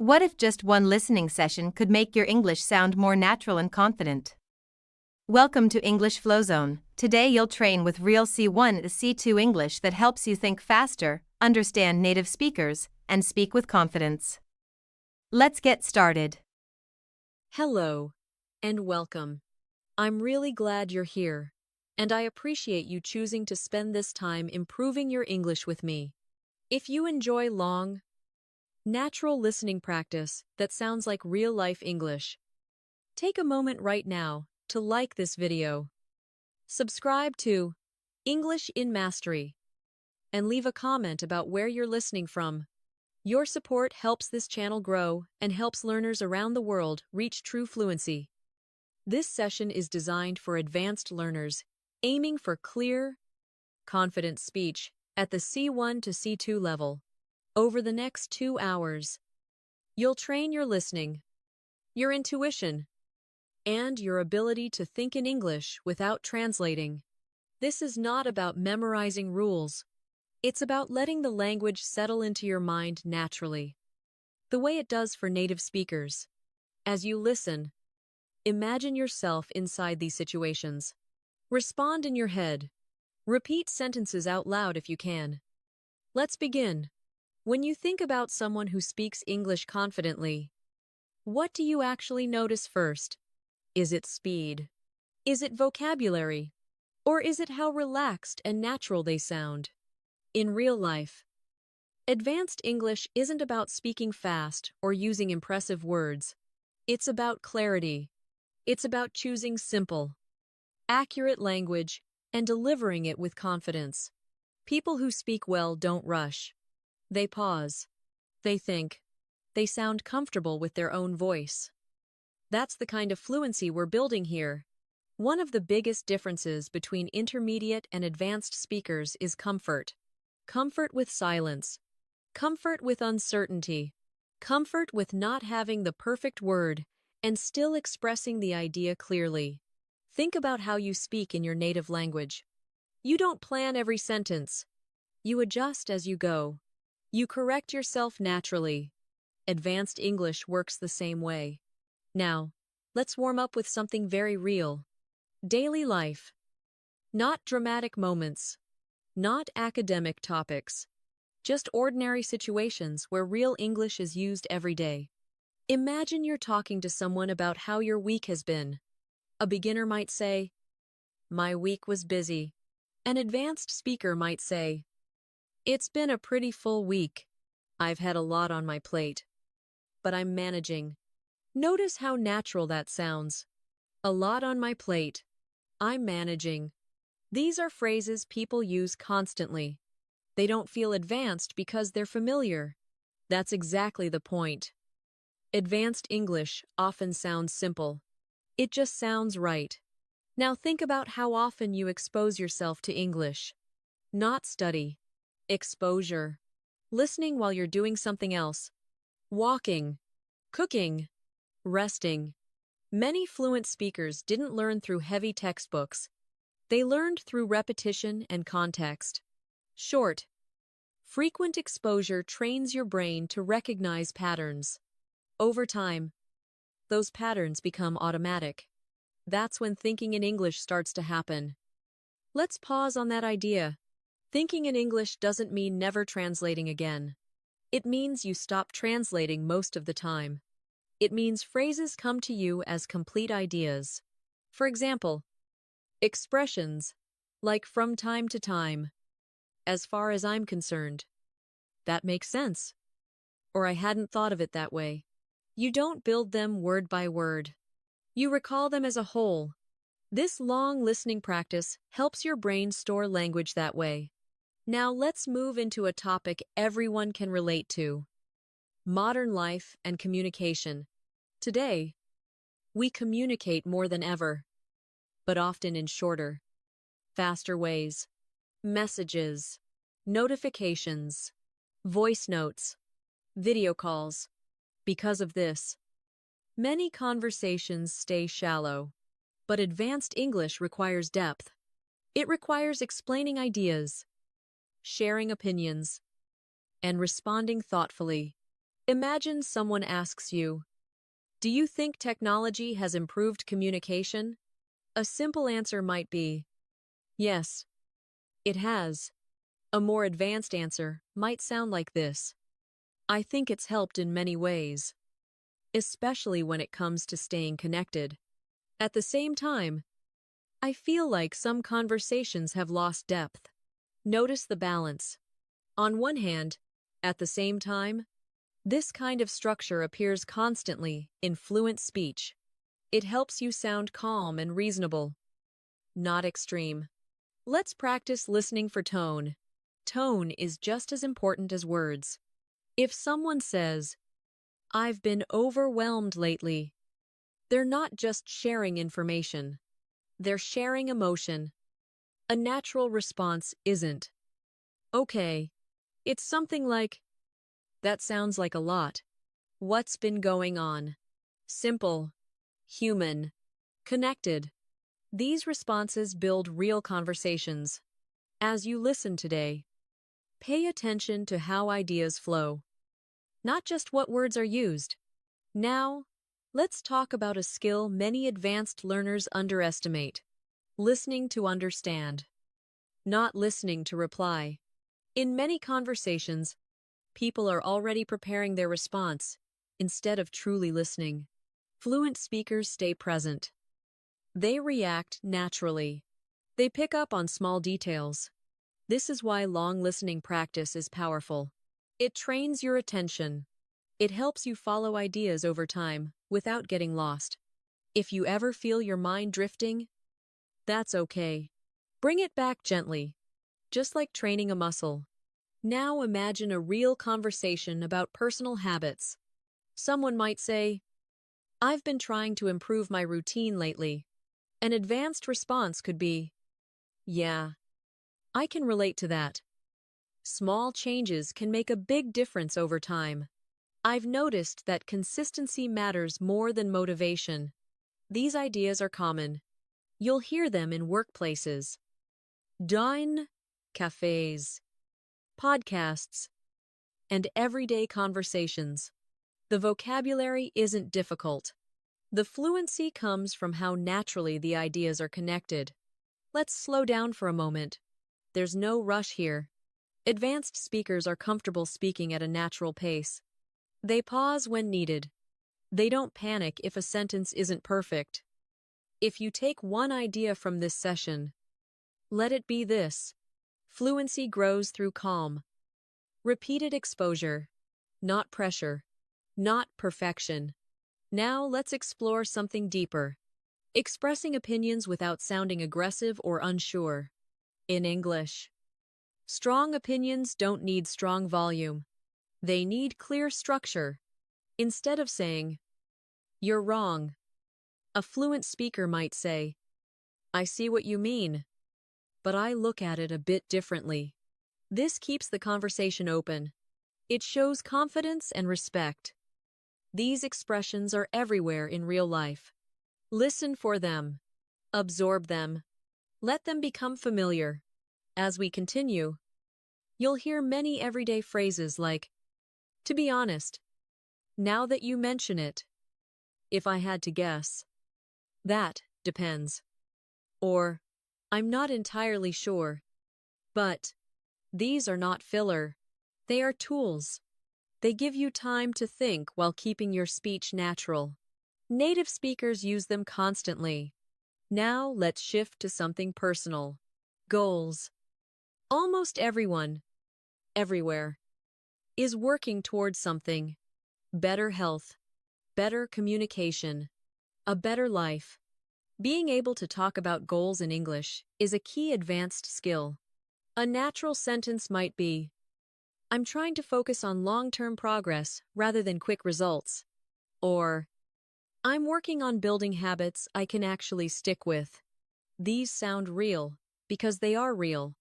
What if just one listening session could make your English sound more natural and confident? Welcome to English FlowZone. Today you'll train with real C1 to C2 English that helps you think faster, understand native speakers, and speak with confidence. Let's get started. Hello, and welcome. I'm really glad you're here, and I appreciate you choosing to spend this time improving your English with me. If you enjoy long, natural listening practice that sounds like real-life English, take a moment right now to like this video, subscribe to English in Mastery, and leave a comment about where you're listening from. Your support helps this channel grow and helps learners around the world reach true fluency. This session is designed for advanced learners aiming for clear, confident speech at the C1 to C2 level. Over the next 2 hours, you'll train your listening, your intuition, and your ability to think in English without translating. This is not about memorizing rules. It's about letting the language settle into your mind naturally, the way it does for native speakers. As you listen, imagine yourself inside these situations. Respond in your head. Repeat sentences out loud if you can. Let's begin. When you think about someone who speaks English confidently, what do you actually notice first? Is it speed? Is it vocabulary? Or is it how relaxed and natural they sound? In real life, advanced English isn't about speaking fast or using impressive words. It's about clarity. It's about choosing simple, accurate language and delivering it with confidence. People who speak well don't rush. They pause. They think. They sound comfortable with their own voice. That's the kind of fluency we're building here. One of the biggest differences between intermediate and advanced speakers is comfort. Comfort with silence. Comfort with uncertainty. Comfort with not having the perfect word and still expressing the idea clearly. Think about how you speak in your native language. You don't plan every sentence. You adjust as you go. You correct yourself naturally. Advanced English works the same way. Now, let's warm up with something very real. Daily life. Not dramatic moments. Not academic topics. Just ordinary situations where real English is used every day. Imagine you're talking to someone about how your week has been. A beginner might say, "My week was busy." An advanced speaker might say, "It's been a pretty full week. I've had a lot on my plate, but I'm managing." Notice how natural that sounds. A lot on my plate. I'm managing. These are phrases people use constantly. They don't feel advanced because they're familiar. That's exactly the point. Advanced English often sounds simple. It just sounds right. Now think about how often you expose yourself to English. Not study. Exposure. Listening while you're doing something else. Walking. Cooking. Resting. Many fluent speakers didn't learn through heavy textbooks. They learned through repetition and context. Short, frequent exposure trains your brain to recognize patterns. Over time, those patterns become automatic. That's when thinking in English starts to happen. Let's pause on that idea. Thinking in English doesn't mean never translating again. It means you stop translating most of the time. It means phrases come to you as complete ideas. For example, expressions like "from time to time," "as far as I'm concerned," "that makes sense," or "I hadn't thought of it that way." You don't build them word by word. You recall them as a whole. This long listening practice helps your brain store language that way. Now let's move into a topic everyone can relate to: modern life and communication. Today, we communicate more than ever, but often in shorter, faster ways. Messages, notifications, voice notes, video calls. Because of this, many conversations stay shallow. But advanced English requires depth. It requires explaining ideas, sharing opinions, and responding thoughtfully. Imagine someone asks you, "Do you think technology has improved communication?" A simple answer might be, "Yes, it has." A more advanced answer might sound like this: "I think it's helped in many ways, especially when it comes to staying connected. At the same time, I feel like some conversations have lost depth." Notice the balance. On one hand, at the same time, this kind of structure appears constantly in fluent speech. It helps you sound calm and reasonable, not extreme. Let's practice listening for tone. Tone is just as important as words. If someone says, "I've been overwhelmed lately," they're not just sharing information, they're sharing emotion. A natural response isn't, "Okay." It's something like, "That sounds like a lot. What's been going on?" Simple, human, connected. These responses build real conversations. As you listen today, pay attention to how ideas flow, not just what words are used. Now, let's talk about a skill many advanced learners underestimate: listening to understand, not listening to reply. In many conversations, people are already preparing their response instead of truly listening. Fluent speakers stay present. They react naturally. They pick up on small details. This is why long listening practice is powerful. It trains your attention. It helps you follow ideas over time without getting lost. If you ever feel your mind drifting, that's okay. Bring it back gently, just like training a muscle. Now imagine a real conversation about personal habits. Someone might say, "I've been trying to improve my routine lately." An advanced response could be, "Yeah, I can relate to that." Small changes can make a big difference over time. I've noticed that consistency matters more than motivation. These ideas are common. You'll hear them in workplaces, dine, cafes, podcasts, and everyday conversations. The vocabulary isn't difficult. The fluency comes from how naturally the ideas are connected. Let's slow down for a moment. There's no rush here. Advanced speakers are comfortable speaking at a natural pace. They pause when needed. They don't panic if a sentence isn't perfect. If you take one idea from this session, let it be this: fluency grows through calm, repeated exposure, not pressure, not perfection. Now let's explore something deeper: expressing opinions without sounding aggressive or unsure. In English, strong opinions don't need strong volume. They need clear structure. Instead of saying, "You're wrong," a fluent speaker might say, "I see what you mean, but I look at it a bit differently." This keeps the conversation open. It shows confidence and respect. These expressions are everywhere in real life. Listen for them. Absorb them. Let them become familiar. As we continue, you'll hear many everyday phrases like, "To be honest, now that you mention it," "If I had to guess," "That depends," or "I'm not entirely sure." But these are not filler. They are tools. They give you time to think while keeping your speech natural. Native speakers use them constantly. Now let's shift to something personal: goals. Almost everyone, everywhere, is working towards something: better health, better communication, a better life. Being able to talk about goals in English is a key advanced skill. A natural sentence might be, "I'm trying to focus on long-term progress rather than quick results." Or, "I'm working on building habits I can actually stick with." These sound real because they are real.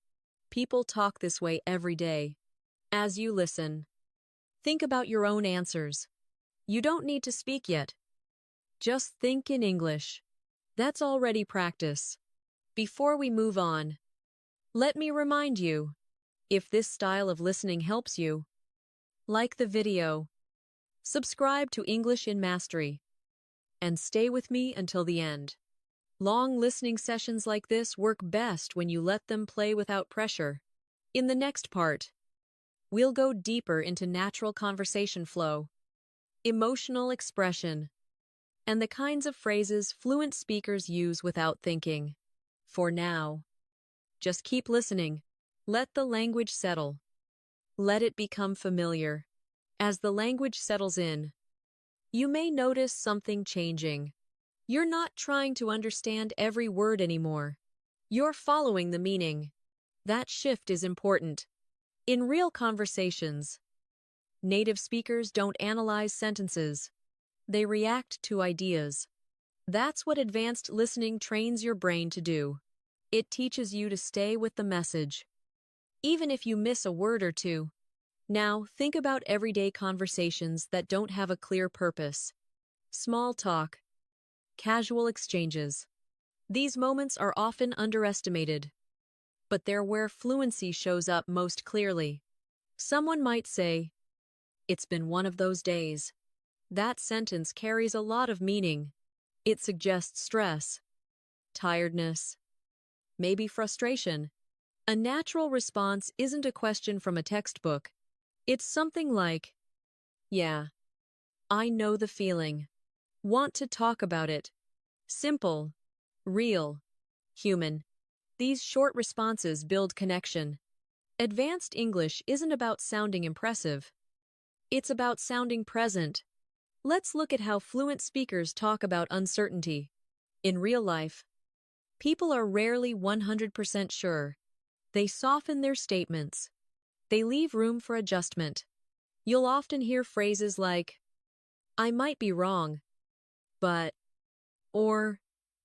People talk this way every day. As you listen, think about your own answers. You don't need to speak yet. Just think in English. That's already practice. Before we move on, let me remind you, if this style of listening helps you, like the video, Subscribe to English in Mastery and stay with me until the end. Long listening sessions like this work best when you let them play without pressure. In the next part, we'll go deeper into natural conversation flow, emotional expression, and the kinds of phrases fluent speakers use without thinking. For now, just keep listening. Let the language settle. Let it become familiar. As the language settles in, you may notice something changing. You're not trying to understand every word anymore. You're following the meaning. That shift is important. In real conversations, native speakers don't analyze sentences. They react to ideas. That's what advanced listening trains your brain to do. It teaches you to stay with the message, even if you miss a word or two. Now, think about everyday conversations that don't have a clear purpose. Small talk, casual exchanges. These moments are often underestimated, but they're where fluency shows up most clearly. Someone might say, "It's been one of those days." That sentence carries a lot of meaning. It suggests stress, tiredness, maybe frustration. A natural response isn't a question from a textbook. It's something like, "Yeah, I know the feeling. Want to talk about it." Simple, real, human. These short responses build connection. Advanced English isn't about sounding impressive. It's about sounding present. Let's look at how fluent speakers talk about uncertainty. In real life, people are rarely 100% sure. They soften their statements. They leave room for adjustment. You'll often hear phrases like, "I might be wrong, but," or,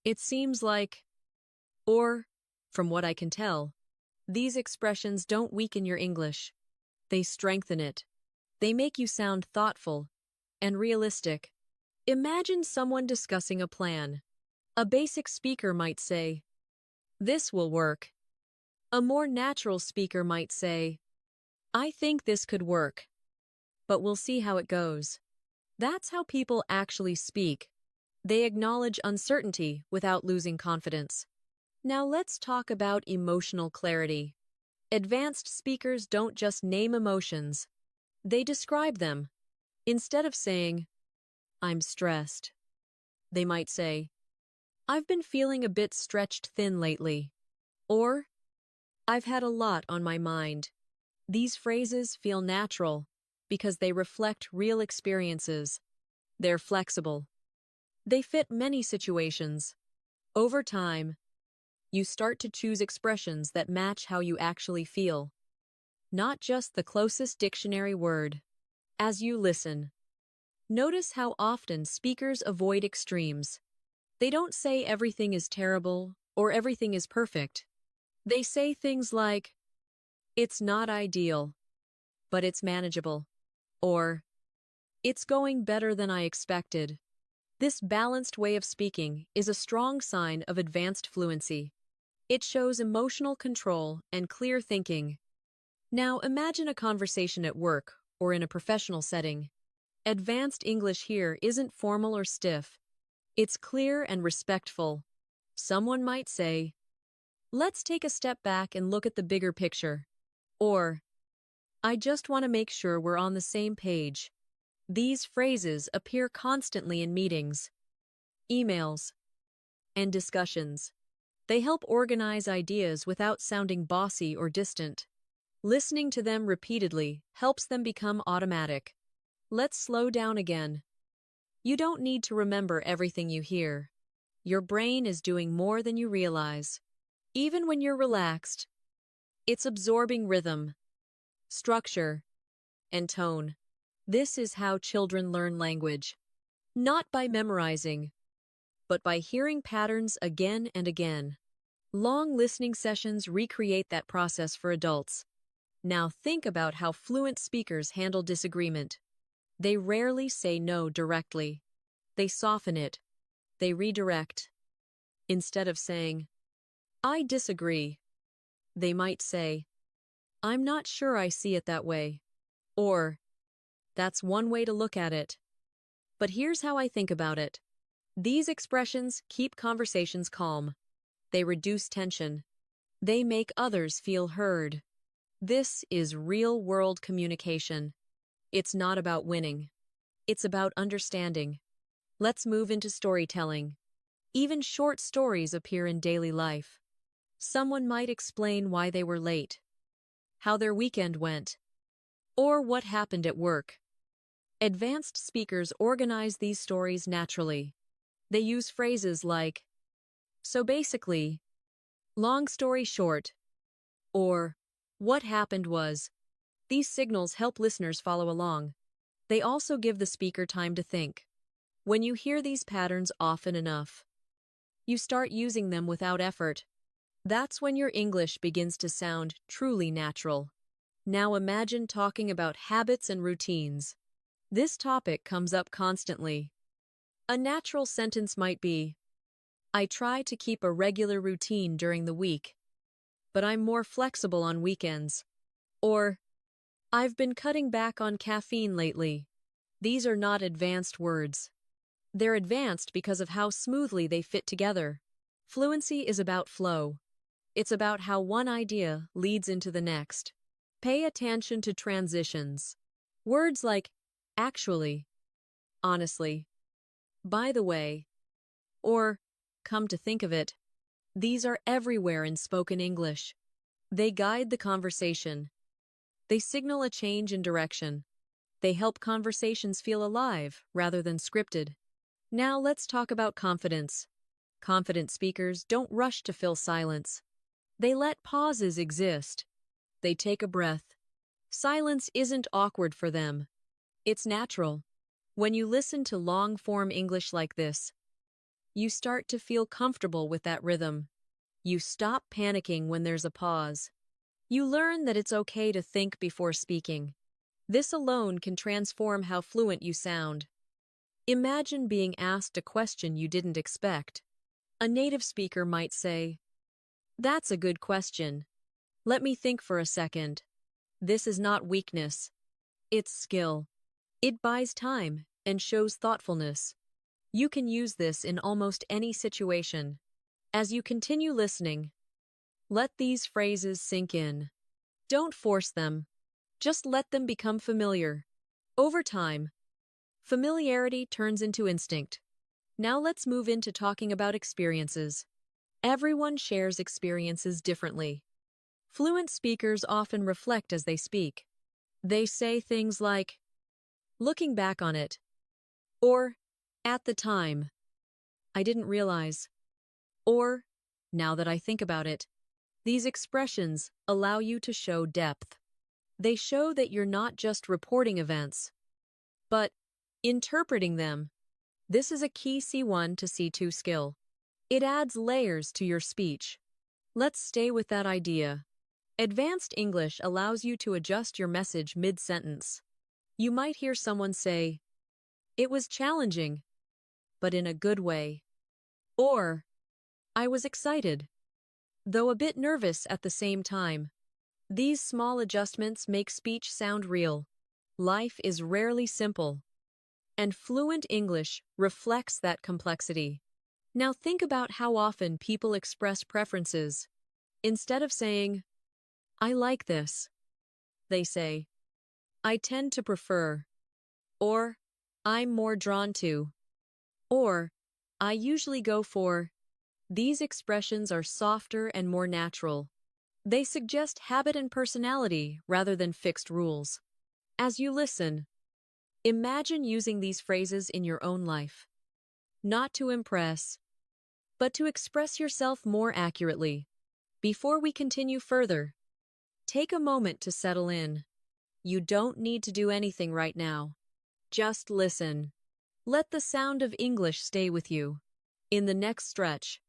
"It seems like," or, "From what I can tell." These expressions don't weaken your English. They strengthen it. They make you sound thoughtful and realistic. Imagine someone discussing a plan. A basic speaker might say, "This will work." A more natural speaker might say, "I think this could work, but we'll see how it goes." That's how people actually speak. They acknowledge uncertainty without losing confidence. Now let's talk about emotional clarity. Advanced speakers don't just name emotions, they describe them. Instead of saying, "I'm stressed," they might say, "I've been feeling a bit stretched thin lately," or, "I've had a lot on my mind." These phrases feel natural because they reflect real experiences. They're flexible. They fit many situations. Over time, you start to choose expressions that match how you actually feel, not just the closest dictionary word. As you listen, notice how often speakers avoid extremes. They don't say everything is terrible or everything is perfect. They say things like, "It's not ideal, but it's manageable," or, "It's going better than I expected." This balanced way of speaking is a strong sign of advanced fluency. It shows emotional control and clear thinking. Now imagine a conversation at work or in a professional setting. Advanced English here isn't formal or stiff. It's clear and respectful. Someone might say, "Let's take a step back and look at the bigger picture." Or, "I just want to make sure we're on the same page." These phrases appear constantly in meetings, emails, and discussions. They help organize ideas without sounding bossy or distant. Listening to them repeatedly helps them become automatic. Let's slow down again. You don't need to remember everything you hear. Your brain is doing more than you realize. Even when you're relaxed, it's absorbing rhythm, structure, and tone. This is how children learn language. Not by memorizing, but by hearing patterns again and again. Long listening sessions recreate that process for adults. Now think about how fluent speakers handle disagreement. They rarely say no directly. They soften it. They redirect. Instead of saying, "I disagree," they might say, "I'm not sure I see it that way," or, That's one way to look at it. But here's how I think about it. These expressions keep conversations calm. They reduce tension. They make others feel heard. This is real-world communication. It's not about winning. It's about understanding. Let's move into storytelling. Even short stories appear in daily life. Someone might explain why they were late, how their weekend went, or what happened at work. Advanced speakers organize these stories naturally. They use phrases like, "So basically," "long story short," or "what happened was." These signals help listeners follow along. They also give the speaker time to think. When you hear these patterns often enough, you start using them without effort. That's when your English begins to sound truly natural. Now imagine talking about habits and routines. This topic comes up constantly. A natural sentence might be, "I try to keep a regular routine during the week, but I'm more flexible on weekends." Or, "I've been cutting back on caffeine lately." These are not advanced words. They're advanced because of how smoothly they fit together. Fluency is about flow. It's about how one idea leads into the next. Pay attention to transitions. Words like "actually," "honestly," "by the way," or "come to think of it." These are everywhere in spoken English. They guide the conversation. They signal a change in direction. They help conversations feel alive rather than scripted. Now let's talk about confidence. Confident speakers don't rush to fill silence. They let pauses exist. They take a breath. Silence isn't awkward for them. It's natural. When you listen to long-form English like this, you start to feel comfortable with that rhythm. You stop panicking when there's a pause. You learn that it's okay to think before speaking. This alone can transform how fluent you sound. Imagine being asked a question you didn't expect. A native speaker might say, "That's a good question. Let me think for a second." This is not weakness. It's skill. It buys time and shows thoughtfulness. You can use this in almost any situation. As you continue listening, let these phrases sink in. Don't force them. Just let them become familiar. Over time, familiarity turns into instinct. Now let's move into talking about experiences. Everyone shares experiences differently. Fluent speakers often reflect as they speak. They say things like, "looking back on it," or "at the time," "I didn't realize," or "now that I think about it." These expressions allow you to show depth. They show that you're not just reporting events, but interpreting them. This is a key C1 to C2 skill. It adds layers to your speech. Let's stay with that idea. Advanced English allows you to adjust your message mid-sentence. You might hear someone say, "It was challenging, but in a good way." Or, "I was excited, though a bit nervous at the same time." These small adjustments make speech sound real. Life is rarely simple, and fluent English reflects that complexity. Now think about how often people express preferences. Instead of saying, "I like this," they say, "I tend to prefer," or "I'm more drawn to," or "I usually go for." These expressions are softer and more natural. They suggest habit and personality rather than fixed rules. As you listen, imagine using these phrases in your own life. Not to impress, but to express yourself more accurately. Before we continue further, take a moment to settle in. You don't need to do anything right now. Just listen. Let the sound of English stay with you. In the next stretch,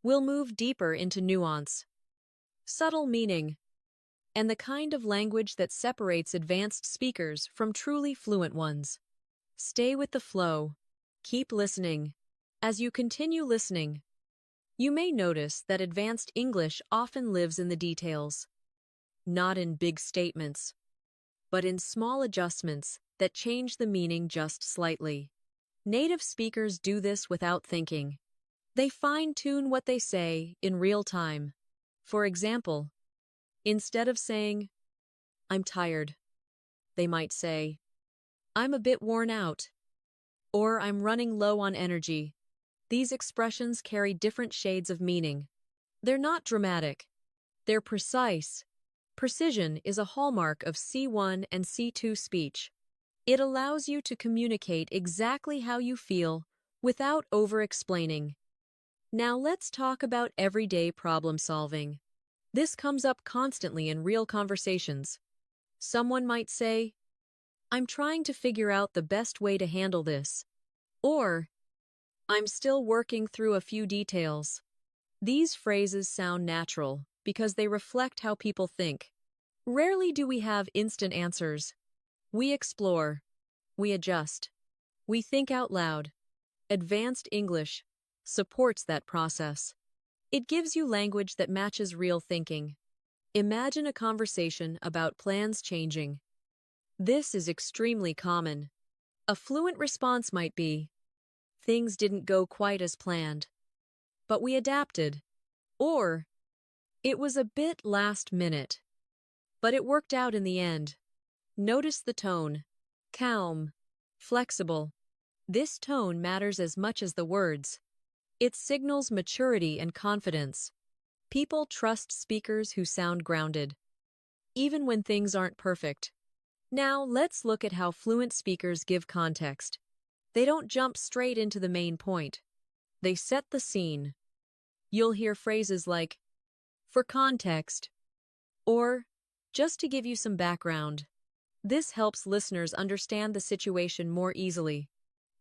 we'll move deeper into nuance, subtle meaning, and the kind of language that separates advanced speakers from truly fluent ones. Stay with the flow. Keep listening. As you continue listening, you may notice that advanced English often lives in the details, not in big statements, but in small adjustments that change the meaning just slightly. Native speakers do this without thinking. They fine-tune what they say in real time. For example, instead of saying, "I'm tired," they might say, "I'm a bit worn out," or "I'm running low on energy." These expressions carry different shades of meaning. They're not dramatic. They're precise. Precision is a hallmark of C1 and C2 speech. It allows you to communicate exactly how you feel without over-explaining. Now let's talk about everyday problem solving. This comes up constantly in real conversations. Someone might say, "I'm trying to figure out the best way to handle this," or "I'm still working through a few details." These phrases sound natural because they reflect how people think. Rarely do we have instant answers. We explore. We adjust. We think out loud. Advanced English supports that process. It gives you language that matches real thinking. Imagine a conversation about plans changing. This is extremely common. A fluent response might be, "Things didn't go quite as planned, but we adapted," or "It was a bit last minute, but it worked out in the end." Notice the tone. Calm. Flexible. This tone matters as much as the words. It signals maturity and confidence. People trust speakers who sound grounded, even when things aren't perfect. Now, let's look at how fluent speakers give context. They don't jump straight into the main point. They set the scene. You'll hear phrases like, "For context," or "just to give you some background." This helps listeners understand the situation more easily.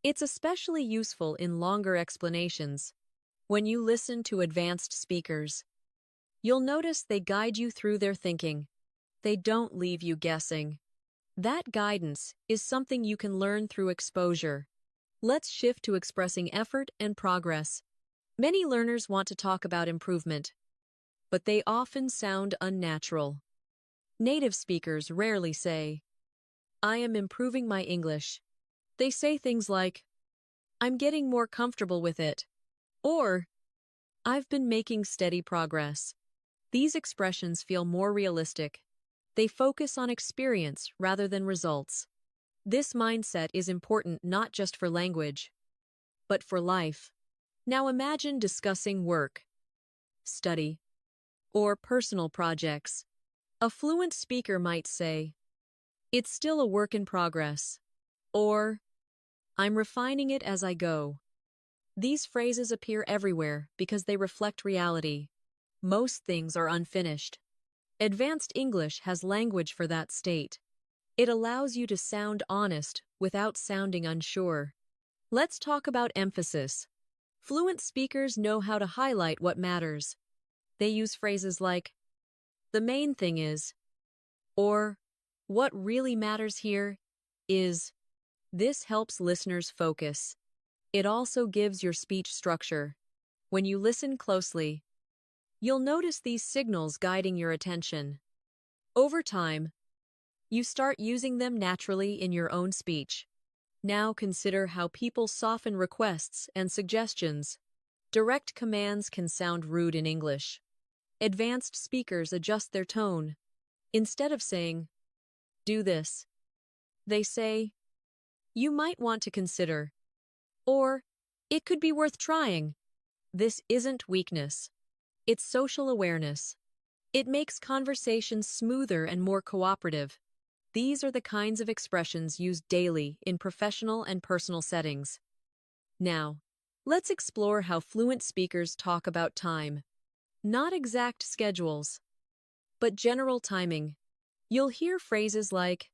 It's especially useful in longer explanations. When you listen to advanced speakers, you'll notice they guide you through their thinking. They don't leave you guessing. That guidance is something you can learn through exposure. Let's shift to expressing effort and progress. Many learners want to talk about improvement, but they often sound unnatural. Native speakers rarely say, "I am improving my English." They say things like, "I'm getting more comfortable with it," or "I've been making steady progress." These expressions feel more realistic. They focus on experience rather than results. This mindset is important not just for language, but for life. Now imagine discussing work, study, or personal projects. A fluent speaker might say, "It's still a work in progress," or "I'm refining it as I go." These phrases appear everywhere because they reflect reality. Most things are unfinished. Advanced English has language for that state. It allows you to sound honest without sounding unsure. Let's talk about emphasis. Fluent speakers know how to highlight what matters. They use phrases like, "The main thing is," or "What really matters here is." This helps listeners focus. It also gives your speech structure. When you listen closely, you'll notice these signals guiding your attention. Over time, you start using them naturally in your own speech. Now consider how people soften requests and suggestions. Direct commands can sound rude in English. Advanced speakers adjust their tone. Instead of saying, "Do this," they say, "You might want to consider," or "It could be worth trying." This isn't weakness. It's social awareness. It makes conversations smoother and more cooperative. These are the kinds of expressions used daily in professional and personal settings. Now, let's explore how fluent speakers talk about time. Not exact schedules, but general timing. You'll hear phrases like,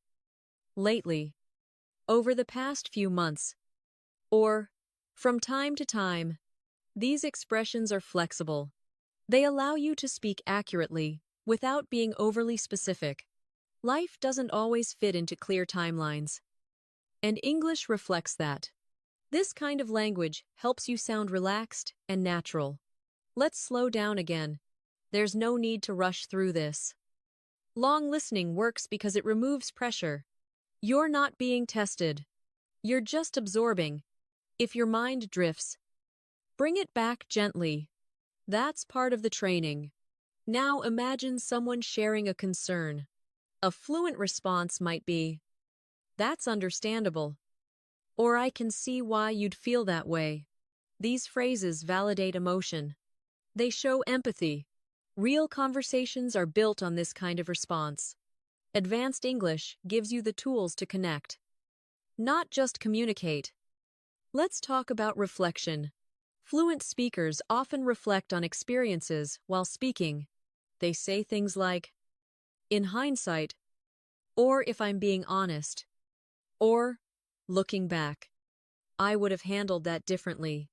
"lately," "over the past few months," or "from time to time." These expressions are flexible. They allow you to speak accurately without being overly specific. Life doesn't always fit into clear timelines, and English reflects that. This kind of language helps you sound relaxed and natural. Let's slow down again. There's no need to rush through this. Long listening works because it removes pressure. You're not being tested. You're just absorbing. If your mind drifts, bring it back gently. That's part of the training. Now imagine someone sharing a concern. A fluent response might be, "That's understandable," or "I can see why you'd feel that way." These phrases validate emotion. They show empathy. Real conversations are built on this kind of response. Advanced English gives you the tools to connect, not just communicate. Let's talk about reflection. Fluent speakers often reflect on experiences while speaking. They say things like, "In hindsight," or "If I'm being honest," or "Looking back, I would have handled that differently."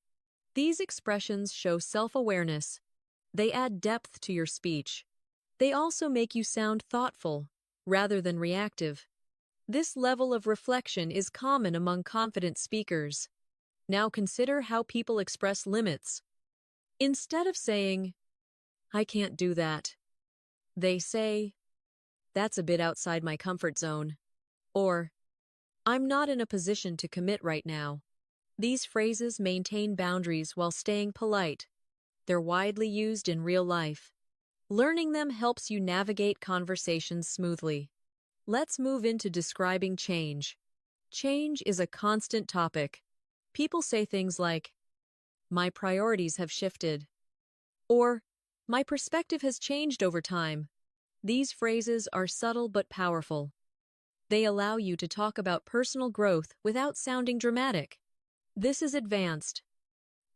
These expressions show self-awareness. They add depth to your speech. They also make you sound thoughtful, rather than reactive. This level of reflection is common among confident speakers. Now consider how people express limits. Instead of saying, "I can't do that," they say, "That's a bit outside my comfort zone," or "I'm not in a position to commit right now." These phrases maintain boundaries while staying polite. They're widely used in real life. Learning them helps you navigate conversations smoothly. Let's move into describing change. Change is a constant topic. People say things like, "My priorities have shifted," or "My perspective has changed over time." These phrases are subtle but powerful. They allow you to talk about personal growth without sounding dramatic. This is advanced,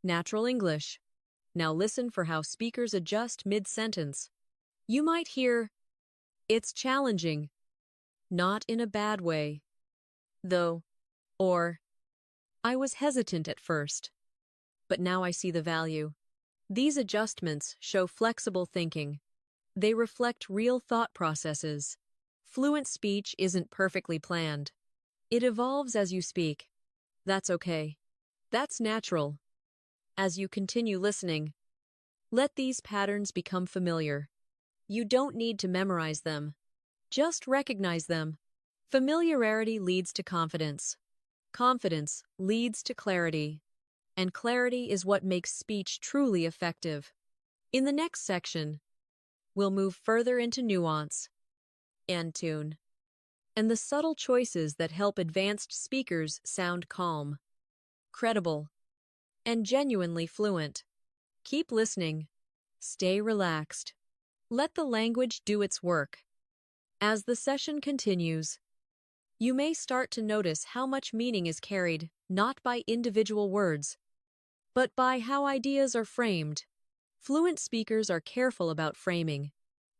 natural English. Now listen for how speakers adjust mid-sentence. You might hear, "It's challenging," not in a bad way, though, or "I was hesitant at first, but now I see the value." These adjustments show flexible thinking. They reflect real thought processes. Fluent speech isn't perfectly planned. It evolves as you speak. That's okay. That's natural. As you continue listening, let these patterns become familiar. You don't need to memorize them. Just recognize them. Familiarity leads to confidence. Confidence leads to clarity. And clarity is what makes speech truly effective. In the next section, we'll move further into nuance and tune, and the subtle choices that help advanced speakers sound calm, credible, and genuinely fluent. Keep listening. Stay relaxed. Let the language do its work. As the session continues, you may start to notice how much meaning is carried not by individual words, but by how ideas are framed. Fluent speakers are careful about framing.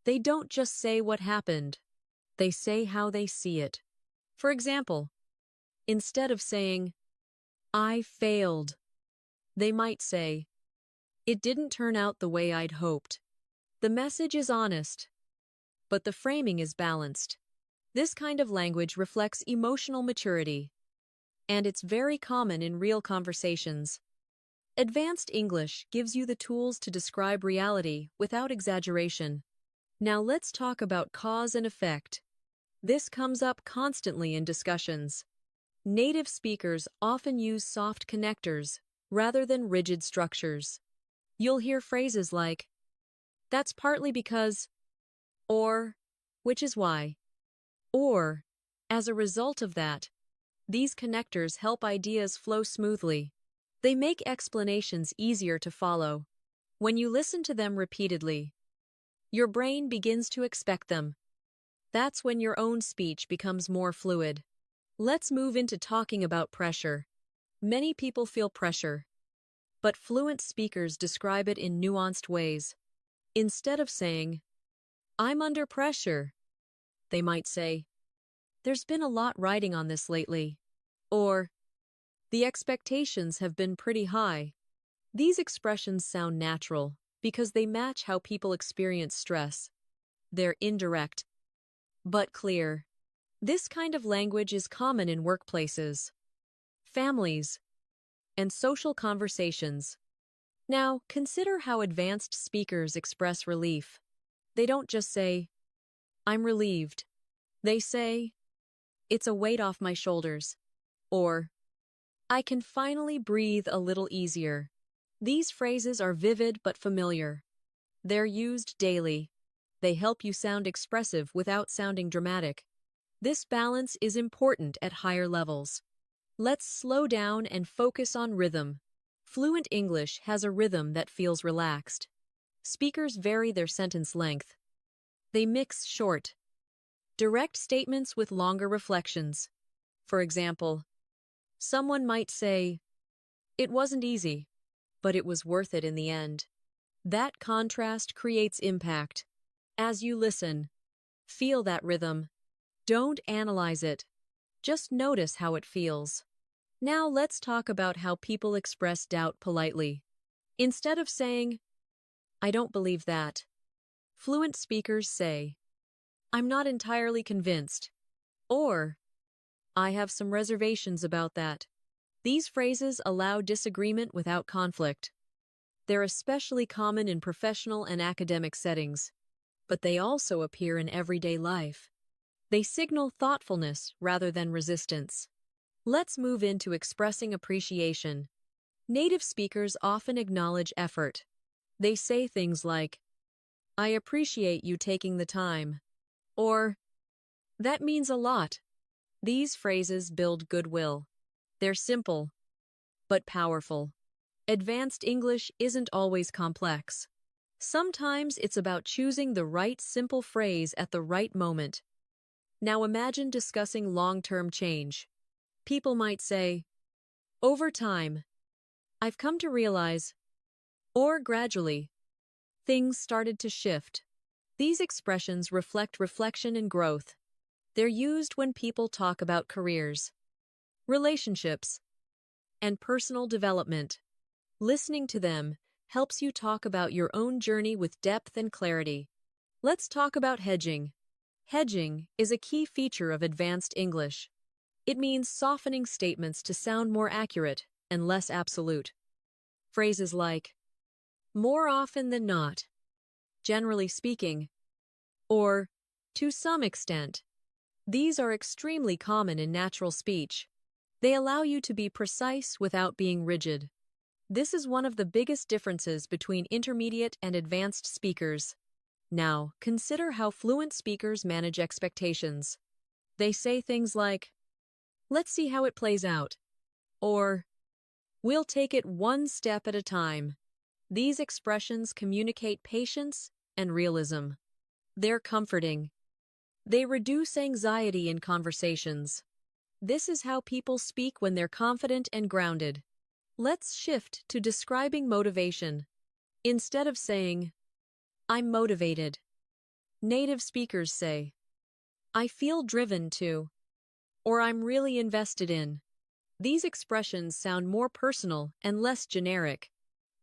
They don't just say what happened, they say how they see it. For example, instead of saying, "I failed," they might say, "It didn't turn out the way I'd hoped." The message is honest, but the framing is balanced. This kind of language reflects emotional maturity, and it's very common in real conversations. Advanced English gives you the tools to describe reality without exaggeration. Now let's talk about cause and effect. This comes up constantly in discussions. Native speakers often use soft connectors rather than rigid structures. You'll hear phrases like, "That's partly because," or "which is why," or "as a result of that." These connectors help ideas flow smoothly. They make explanations easier to follow. When you listen to them repeatedly, your brain begins to expect them. That's when your own speech becomes more fluid. Let's move into talking about pressure. Many people feel pressure, but fluent speakers describe it in nuanced ways. Instead of saying, "I'm under pressure," they might say, "There's been a lot riding on this lately," or "The expectations have been pretty high." These expressions sound natural because they match how people experience stress. They're indirect, but clear. This kind of language is common in workplaces, families, and social conversations. Now, consider how advanced speakers express relief. They don't just say, "I'm relieved." They say, It's a weight off my shoulders. Or, I can finally breathe a little easier. These phrases are vivid but familiar. They're used daily. They help you sound expressive without sounding dramatic. This balance is important at higher levels. Let's slow down and focus on rhythm. Fluent English has a rhythm that feels relaxed. Speakers vary their sentence length. They mix short, direct statements with longer reflections. For example, someone might say, "It wasn't easy, but it was worth it in the end." That contrast creates impact. As you listen, feel that rhythm. Don't analyze it. Just notice how it feels. Now let's talk about how people express doubt politely. Instead of saying, "I don't believe that," fluent speakers say, "I'm not entirely convinced," or "I have some reservations about that." These phrases allow disagreement without conflict. They're especially common in professional and academic settings, but they also appear in everyday life. They signal thoughtfulness rather than resistance. Let's move into expressing appreciation. Native speakers often acknowledge effort. They say things like, "I appreciate you taking the time," or "That means a lot." These phrases build goodwill. They're simple, but powerful. Advanced English isn't always complex. Sometimes it's about choosing the right simple phrase at the right moment. Now imagine discussing long-term change. People might say, "Over time, I've come to realize," or "gradually, things started to shift." These expressions reflect reflection and growth. They're used when people talk about careers, relationships, and personal development. Listening to them helps you talk about your own journey with depth and clarity. Let's talk about hedging. Hedging is a key feature of advanced English. It means softening statements to sound more accurate and less absolute. Phrases like, "more often than not," "generally speaking," or "to some extent." These are extremely common in natural speech. They allow you to be precise without being rigid. This is one of the biggest differences between intermediate and advanced speakers. Now, consider how fluent speakers manage expectations. They say things like, "Let's see how it plays out," or "We'll take it one step at a time." These expressions communicate patience and realism. They're comforting. They reduce anxiety in conversations. This is how people speak when they're confident and grounded. Let's shift to describing motivation. Instead of saying, "I'm motivated," native speakers say, "I feel driven to," or "I'm really invested in." These expressions sound more personal and less generic.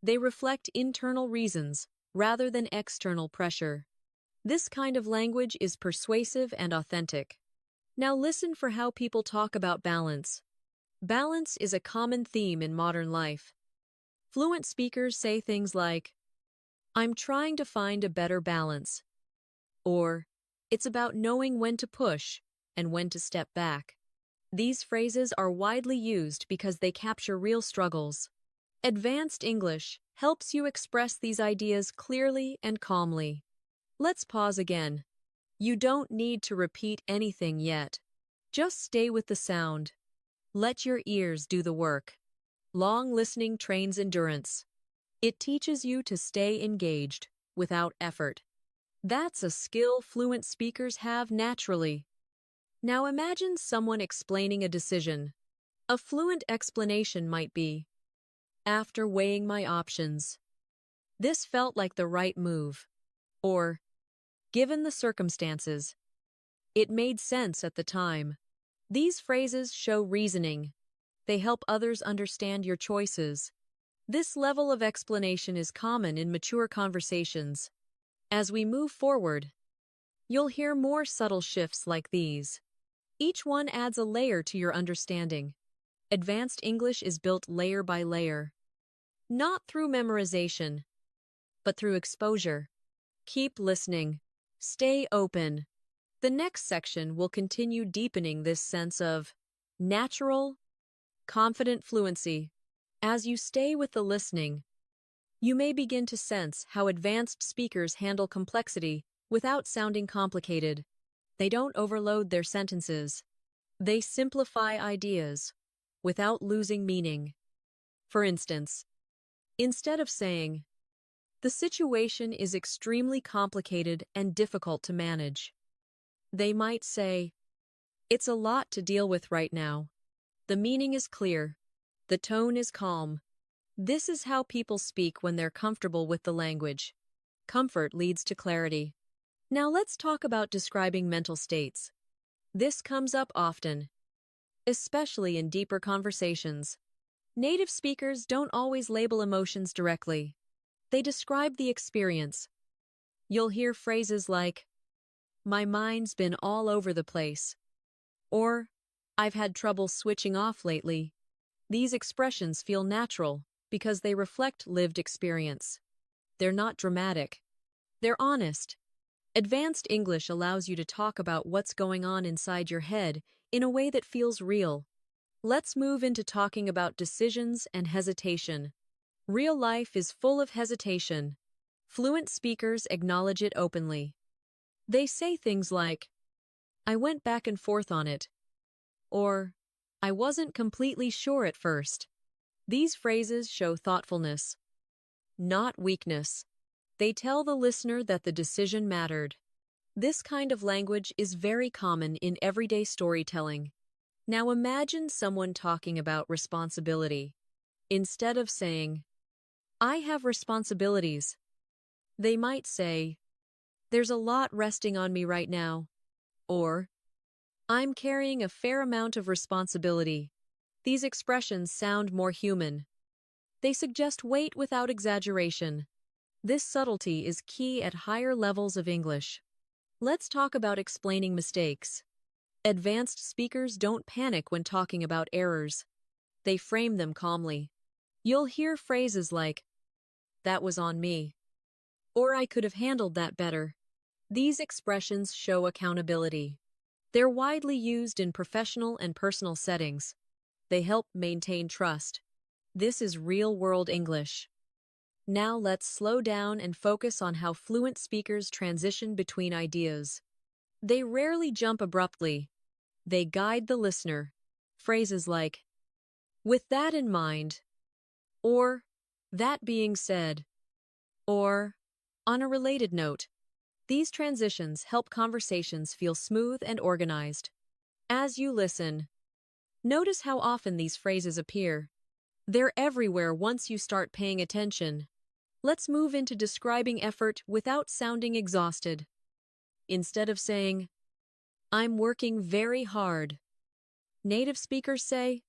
They reflect internal reasons rather than external pressure. This kind of language is persuasive and authentic. Now listen for how people talk about balance. Balance is a common theme in modern life. Fluent speakers say things like, "I'm trying to find a better balance," or "It's about knowing when to push and when to step back." These phrases are widely used because they capture real struggles. Advanced English helps you express these ideas clearly and calmly. Let's pause again. You don't need to repeat anything yet. Just stay with the sound. Let your ears do the work. Long listening trains endurance. It teaches you to stay engaged without effort. That's a skill fluent speakers have naturally. Now imagine someone explaining a decision. A fluent explanation might be, "After weighing my options, this felt like the right move," or "Given the circumstances, it made sense at the time." These phrases show reasoning. They help others understand your choices. This level of explanation is common in mature conversations. As we move forward, you'll hear more subtle shifts like these. Each one adds a layer to your understanding. Advanced English is built layer by layer. Not through memorization, but through exposure. Keep listening. Stay open. The next section will continue deepening this sense of natural, confident fluency. As you stay with the listening, you may begin to sense how advanced speakers handle complexity without sounding complicated. They don't overload their sentences. They simplify ideas without losing meaning. For instance, instead of saying, "The situation is extremely complicated and difficult to manage," they might say, "It's a lot to deal with right now. The meaning is clear. The tone is calm." This is how people speak when they're comfortable with the language. Comfort leads to clarity. Now let's talk about describing mental states. This comes up often, especially in deeper conversations. Native speakers don't always label emotions directly. They describe the experience. You'll hear phrases like, "My mind's been all over the place," or "I've had trouble switching off lately." These expressions feel natural because they reflect lived experience. They're not dramatic. They're honest. Advanced English allows you to talk about what's going on inside your head in a way that feels real. Let's move into talking about decisions and hesitation. Real life is full of hesitation. Fluent speakers acknowledge it openly. They say things like, "I went back and forth on it," or "I wasn't completely sure at first." These phrases show thoughtfulness, not weakness. They tell the listener that the decision mattered. This kind of language is very common in everyday storytelling. Now imagine someone talking about responsibility. Instead of saying, "I have responsibilities," they might say, "There's a lot resting on me right now," or "I'm carrying a fair amount of responsibility." These expressions sound more human. They suggest weight without exaggeration. This subtlety is key at higher levels of English. Let's talk about explaining mistakes. Advanced speakers don't panic when talking about errors. They frame them calmly. You'll hear phrases like, "That was on me," or "I could have handled that better." These expressions show accountability. They're widely used in professional and personal settings. They help maintain trust. This is real-world English. Now let's slow down and focus on how fluent speakers transition between ideas. They rarely jump abruptly. They guide the listener. Phrases like, "With that in mind," or "That being said," or "On a related note." These transitions help conversations feel smooth and organized. As you listen, notice how often these phrases appear. They're everywhere once you start paying attention. Let's move into describing effort without sounding exhausted. Instead of saying, "I'm working very hard," native speakers say,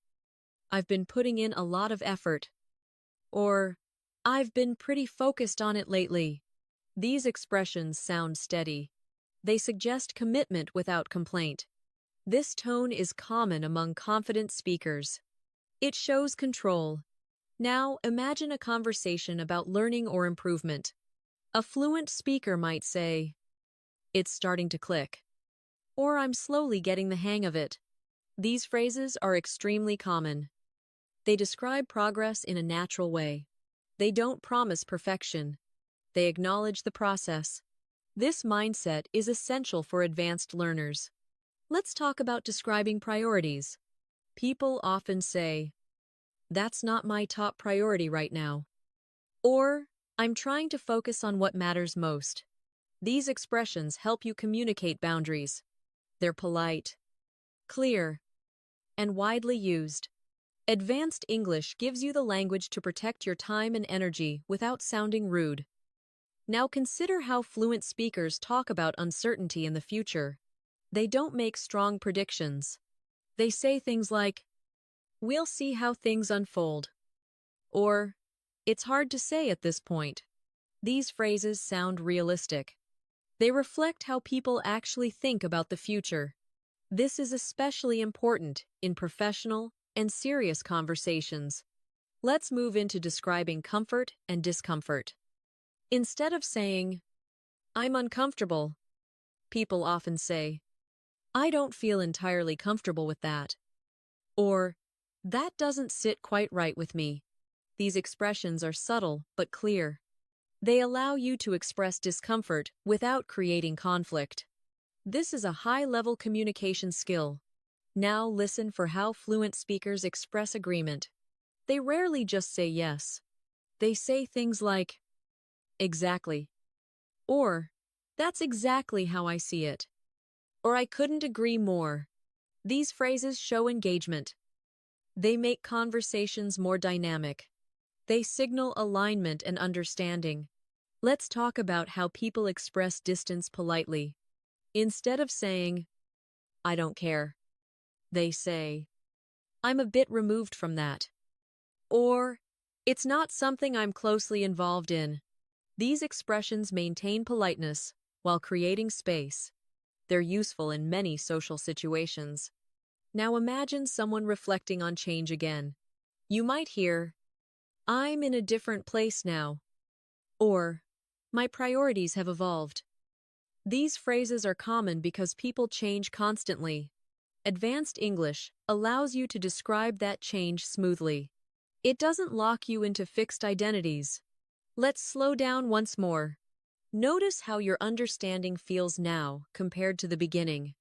"I've been putting in a lot of effort," or "I've been pretty focused on it lately." These expressions sound steady. They suggest commitment without complaint. This tone is common among confident speakers. It shows control. Now, imagine a conversation about learning or improvement. A fluent speaker might say, "It's starting to click," or "I'm slowly getting the hang of it." These phrases are extremely common. They describe progress in a natural way. They don't promise perfection. They acknowledge the process. This mindset is essential for advanced learners. Let's talk about describing priorities. People often say, "That's not my top priority right now," or "I'm trying to focus on what matters most." These expressions help you communicate boundaries. They're polite, clear, and widely used. Advanced English gives you the language to protect your time and energy without sounding rude. Now consider how fluent speakers talk about uncertainty in the future. They don't make strong predictions. They say things like, "We'll see how things unfold," or "It's hard to say at this point." These phrases sound realistic. They reflect how people actually think about the future. This is especially important in professional and serious conversations. Let's move into describing comfort and discomfort. Instead of saying, "I'm uncomfortable," people often say, I don't feel entirely comfortable with that. Or, that doesn't sit quite right with me. These expressions are subtle but clear. They allow you to express discomfort without creating conflict. This is a high-level communication skill. Now listen for how fluent speakers express agreement. They rarely just say yes. They say things like, exactly, or that's exactly how I see it, or I couldn't agree more. These phrases show engagement. They make conversations more dynamic. They signal alignment and understanding. Let's talk about how people express distance politely. Instead of saying, I don't care, they say, I'm a bit removed from that. Or, it's not something I'm closely involved in. These expressions maintain politeness while creating space. They're useful in many social situations. Now imagine someone reflecting on change again. You might hear, I'm in a different place now. Or, my priorities have evolved. These phrases are common because people change constantly. Advanced English allows you to describe that change smoothly. It doesn't lock you into fixed identities. Let's slow down once more. Notice how your understanding feels now compared to the beginning.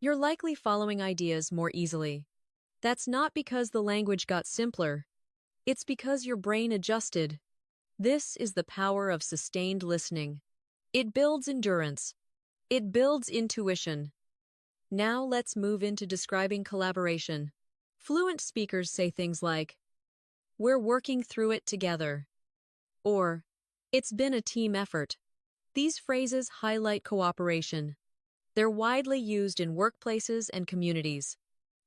You're likely following ideas more easily. That's not because the language got simpler. It's because your brain adjusted. This is the power of sustained listening. It builds endurance. It builds intuition. Now let's move into describing collaboration. Fluent speakers say things like, we're working through it together. Or, it's been a team effort. These phrases highlight cooperation. They're widely used in workplaces and communities.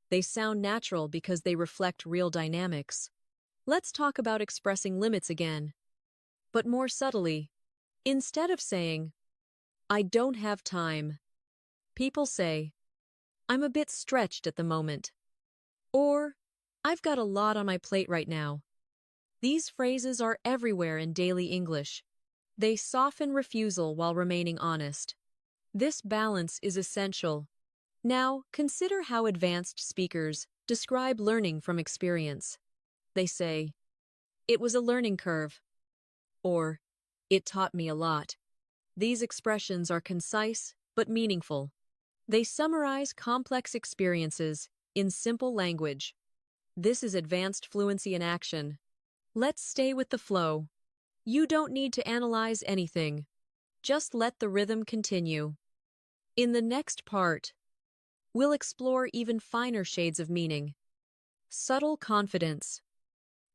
They sound natural because they reflect real dynamics. Let's talk about expressing limits again, but more subtly. Instead of saying, I don't have time, people say, I'm a bit stretched at the moment. Or, I've got a lot on my plate right now. These phrases are everywhere in daily English. They soften refusal while remaining honest. This balance is essential. Now, consider how advanced speakers describe learning from experience. They say, it was a learning curve. Or, it taught me a lot. These expressions are concise but meaningful. They summarize complex experiences in simple language. This is advanced fluency in action. Let's stay with the flow. You don't need to analyze anything. Just let the rhythm continue. In the next part, we'll explore even finer shades of meaning, subtle confidence,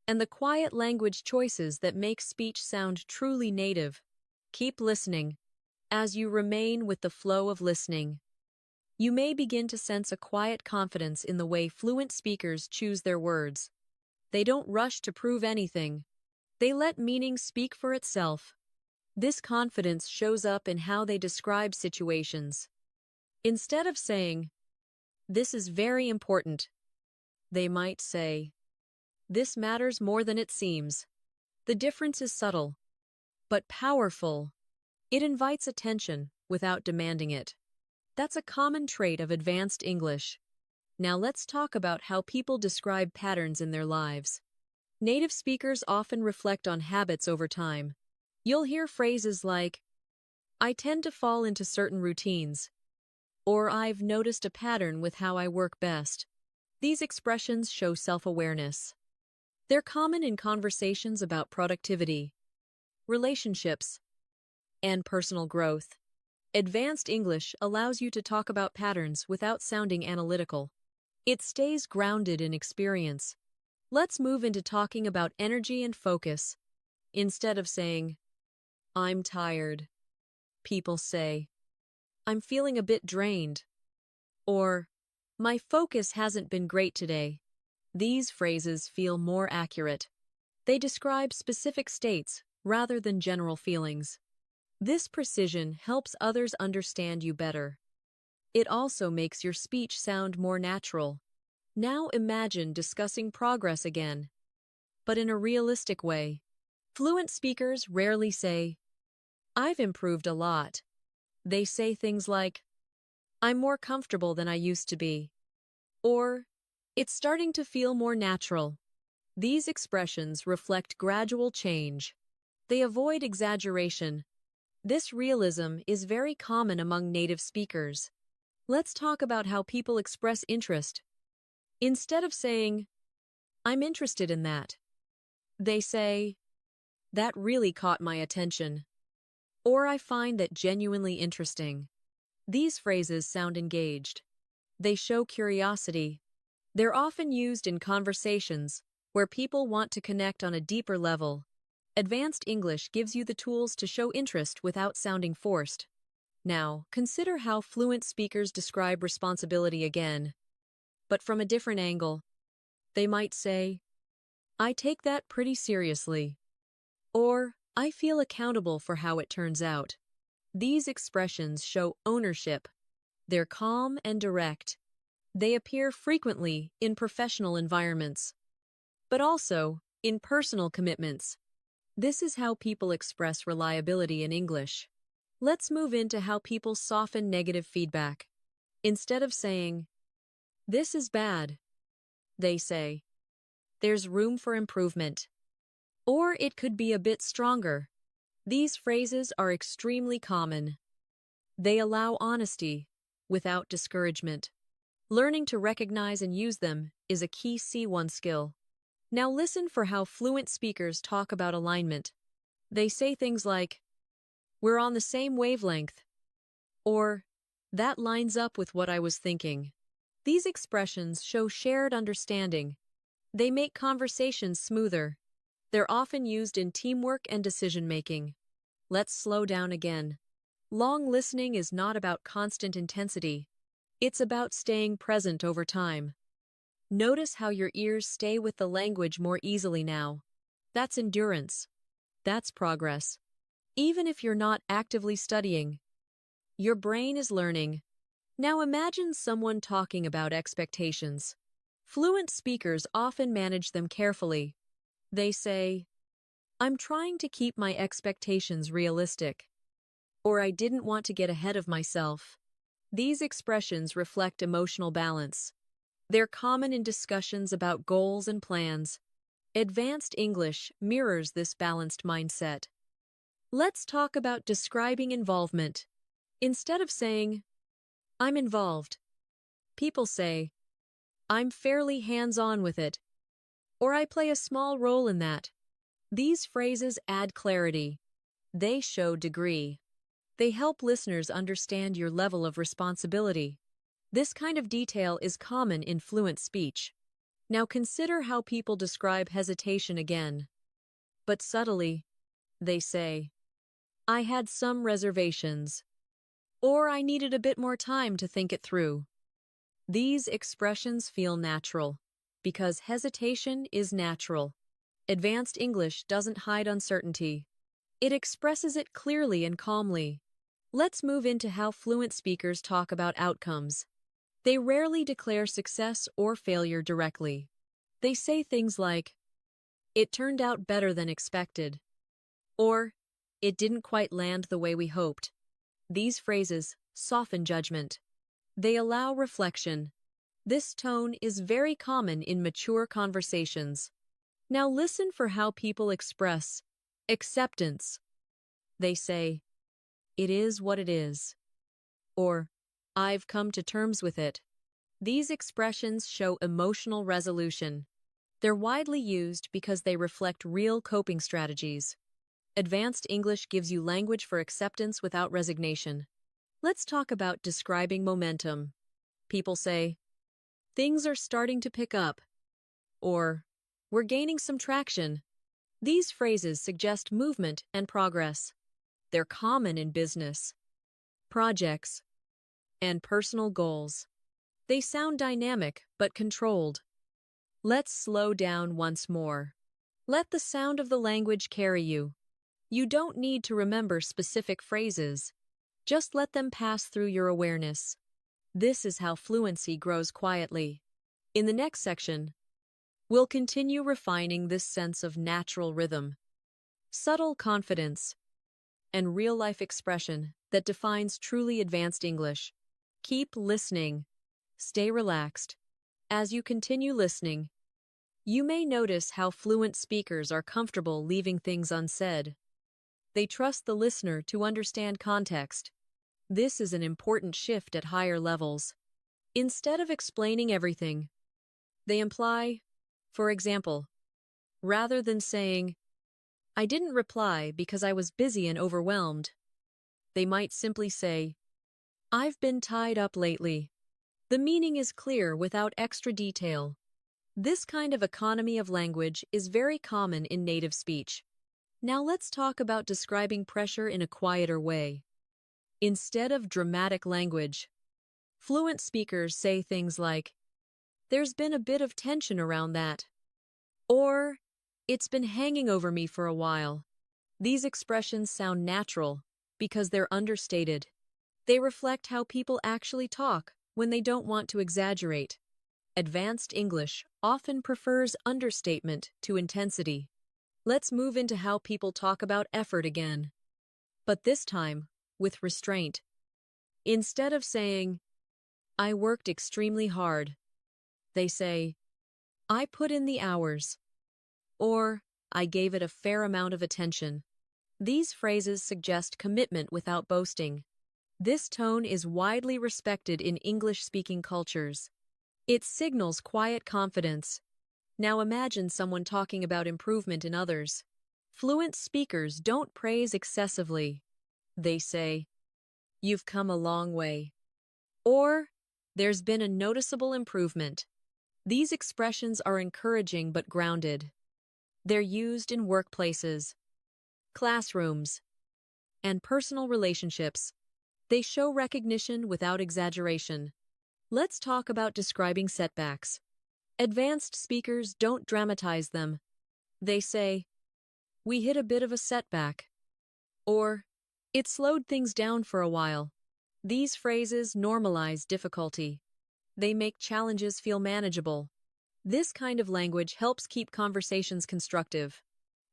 and the quiet language choices that make speech sound truly native. Keep listening. As you remain with the flow of listening, you may begin to sense a quiet confidence in the way fluent speakers choose their words. They don't rush to prove anything. They let meaning speak for itself. This confidence shows up in how they describe situations. Instead of saying, this is very important, they might say, this matters more than it seems. The difference is subtle, but powerful. It invites attention without demanding it. That's a common trait of advanced English. Now let's talk about how people describe patterns in their lives. Native speakers often reflect on habits over time. You'll hear phrases like, I tend to fall into certain routines, or I've noticed a pattern with how I work best. These expressions show self-awareness. They're common in conversations about productivity, relationships, and personal growth. Advanced English allows you to talk about patterns without sounding analytical. It stays grounded in experience. Let's move into talking about energy and focus. Instead of saying, I'm tired, people say, I'm feeling a bit drained. Or, my focus hasn't been great today. These phrases feel more accurate. They describe specific states rather than general feelings. This precision helps others understand you better. It also makes your speech sound more natural. Now imagine discussing progress again, but in a realistic way. Fluent speakers rarely say, I've improved a lot. They say things like, I'm more comfortable than I used to be. Or, it's starting to feel more natural. These expressions reflect gradual change. They avoid exaggeration. This realism is very common among native speakers. Let's talk about how people express interest. Instead of saying, "I'm interested in that," they say, "That really caught my attention," or "I find that genuinely interesting." These phrases sound engaged. They show curiosity. They're often used in conversations where people want to connect on a deeper level. Advanced English gives you the tools to show interest without sounding forced. Now, consider how fluent speakers describe responsibility again, but from a different angle. They might say, "I take that pretty seriously," or "I feel accountable for how it turns out." These expressions show ownership. They're calm and direct. They appear frequently in professional environments, but also in personal commitments. This is how people express reliability in English. Let's move into how people soften negative feedback. Instead of saying, "This is bad," they say, "There's room for improvement." Or it could be a bit stronger. These phrases are extremely common. They allow honesty without discouragement. Learning to recognize and use them is a key C1 skill. Now listen for how fluent speakers talk about alignment. They say things like, "We're on the same wavelength," or "That lines up with what I was thinking." These expressions show shared understanding. They make conversations smoother. They're often used in teamwork and decision-making. Let's slow down again. Long listening is not about constant intensity. It's about staying present over time. Notice how your ears stay with the language more easily now. That's endurance. That's progress. Even if you're not actively studying, your brain is learning. Now imagine someone talking about expectations. Fluent speakers often manage them carefully. They say, "I'm trying to keep my expectations realistic," or "I didn't want to get ahead of myself." These expressions reflect emotional balance. They're common in discussions about goals and plans. Advanced English mirrors this balanced mindset. Let's talk about describing involvement. Instead of saying, "I'm involved," people say, "I'm fairly hands-on with it," or "I play a small role in that." These phrases add clarity. They show degree. They help listeners understand your level of responsibility. This kind of detail is common in fluent speech. Now consider how people describe hesitation again. But subtly, they say, "I had some reservations," or "I needed a bit more time to think it through." These expressions feel natural because hesitation is natural. Advanced English doesn't hide uncertainty. It expresses it clearly and calmly. Let's move into how fluent speakers talk about outcomes. They rarely declare success or failure directly. They say things like, "It turned out better than expected," or "It didn't quite land the way we hoped." These phrases soften judgment. They allow reflection. This tone is very common in mature conversations. Now listen for how people express acceptance. They say, "It is what it is," or "I've come to terms with it." These expressions show emotional resolution. They're widely used because they reflect real coping strategies. Advanced English gives you language for acceptance without resignation. Let's talk about describing momentum. People say, "Things are starting to pick up," or "We're gaining some traction." These phrases suggest movement and progress. They're common in business, projects, and personal goals. They sound dynamic but controlled. Let's slow down once more. Let the sound of the language carry you. You don't need to remember specific phrases. Just let them pass through your awareness. This is how fluency grows quietly. In the next section, we'll continue refining this sense of natural rhythm, subtle confidence, and real-life expression that defines truly advanced English. Keep listening. Stay relaxed. As you continue listening, you may notice how fluent speakers are comfortable leaving things unsaid. They trust the listener to understand context. This is an important shift at higher levels. Instead of explaining everything, they imply, for example, rather than saying, I didn't reply because I was busy and overwhelmed, they might simply say, I've been tied up lately. The meaning is clear without extra detail. This kind of economy of language is very common in native speech. Now let's talk about describing pressure in a quieter way. Instead of dramatic language, fluent speakers say things like, there's been a bit of tension around that, or it's been hanging over me for a while. These expressions sound natural because they're understated. They reflect how people actually talk when they don't want to exaggerate. Advanced English often prefers understatement to intensity. Let's move into how people talk about effort again, but this time with restraint. Instead of saying, I worked extremely hard, they say, I put in the hours, or I gave it a fair amount of attention. These phrases suggest commitment without boasting. This tone is widely respected in English-speaking cultures. It signals quiet confidence. Now imagine someone talking about improvement in others. Fluent speakers don't praise excessively. They say, you've come a long way, or there's been a noticeable improvement. These expressions are encouraging but grounded. They're used in workplaces, classrooms, and personal relationships. They show recognition without exaggeration. Let's talk about describing setbacks. Advanced speakers don't dramatize them. They say, we hit a bit of a setback, or it slowed things down for a while. These phrases normalize difficulty. They make challenges feel manageable. This kind of language helps keep conversations constructive.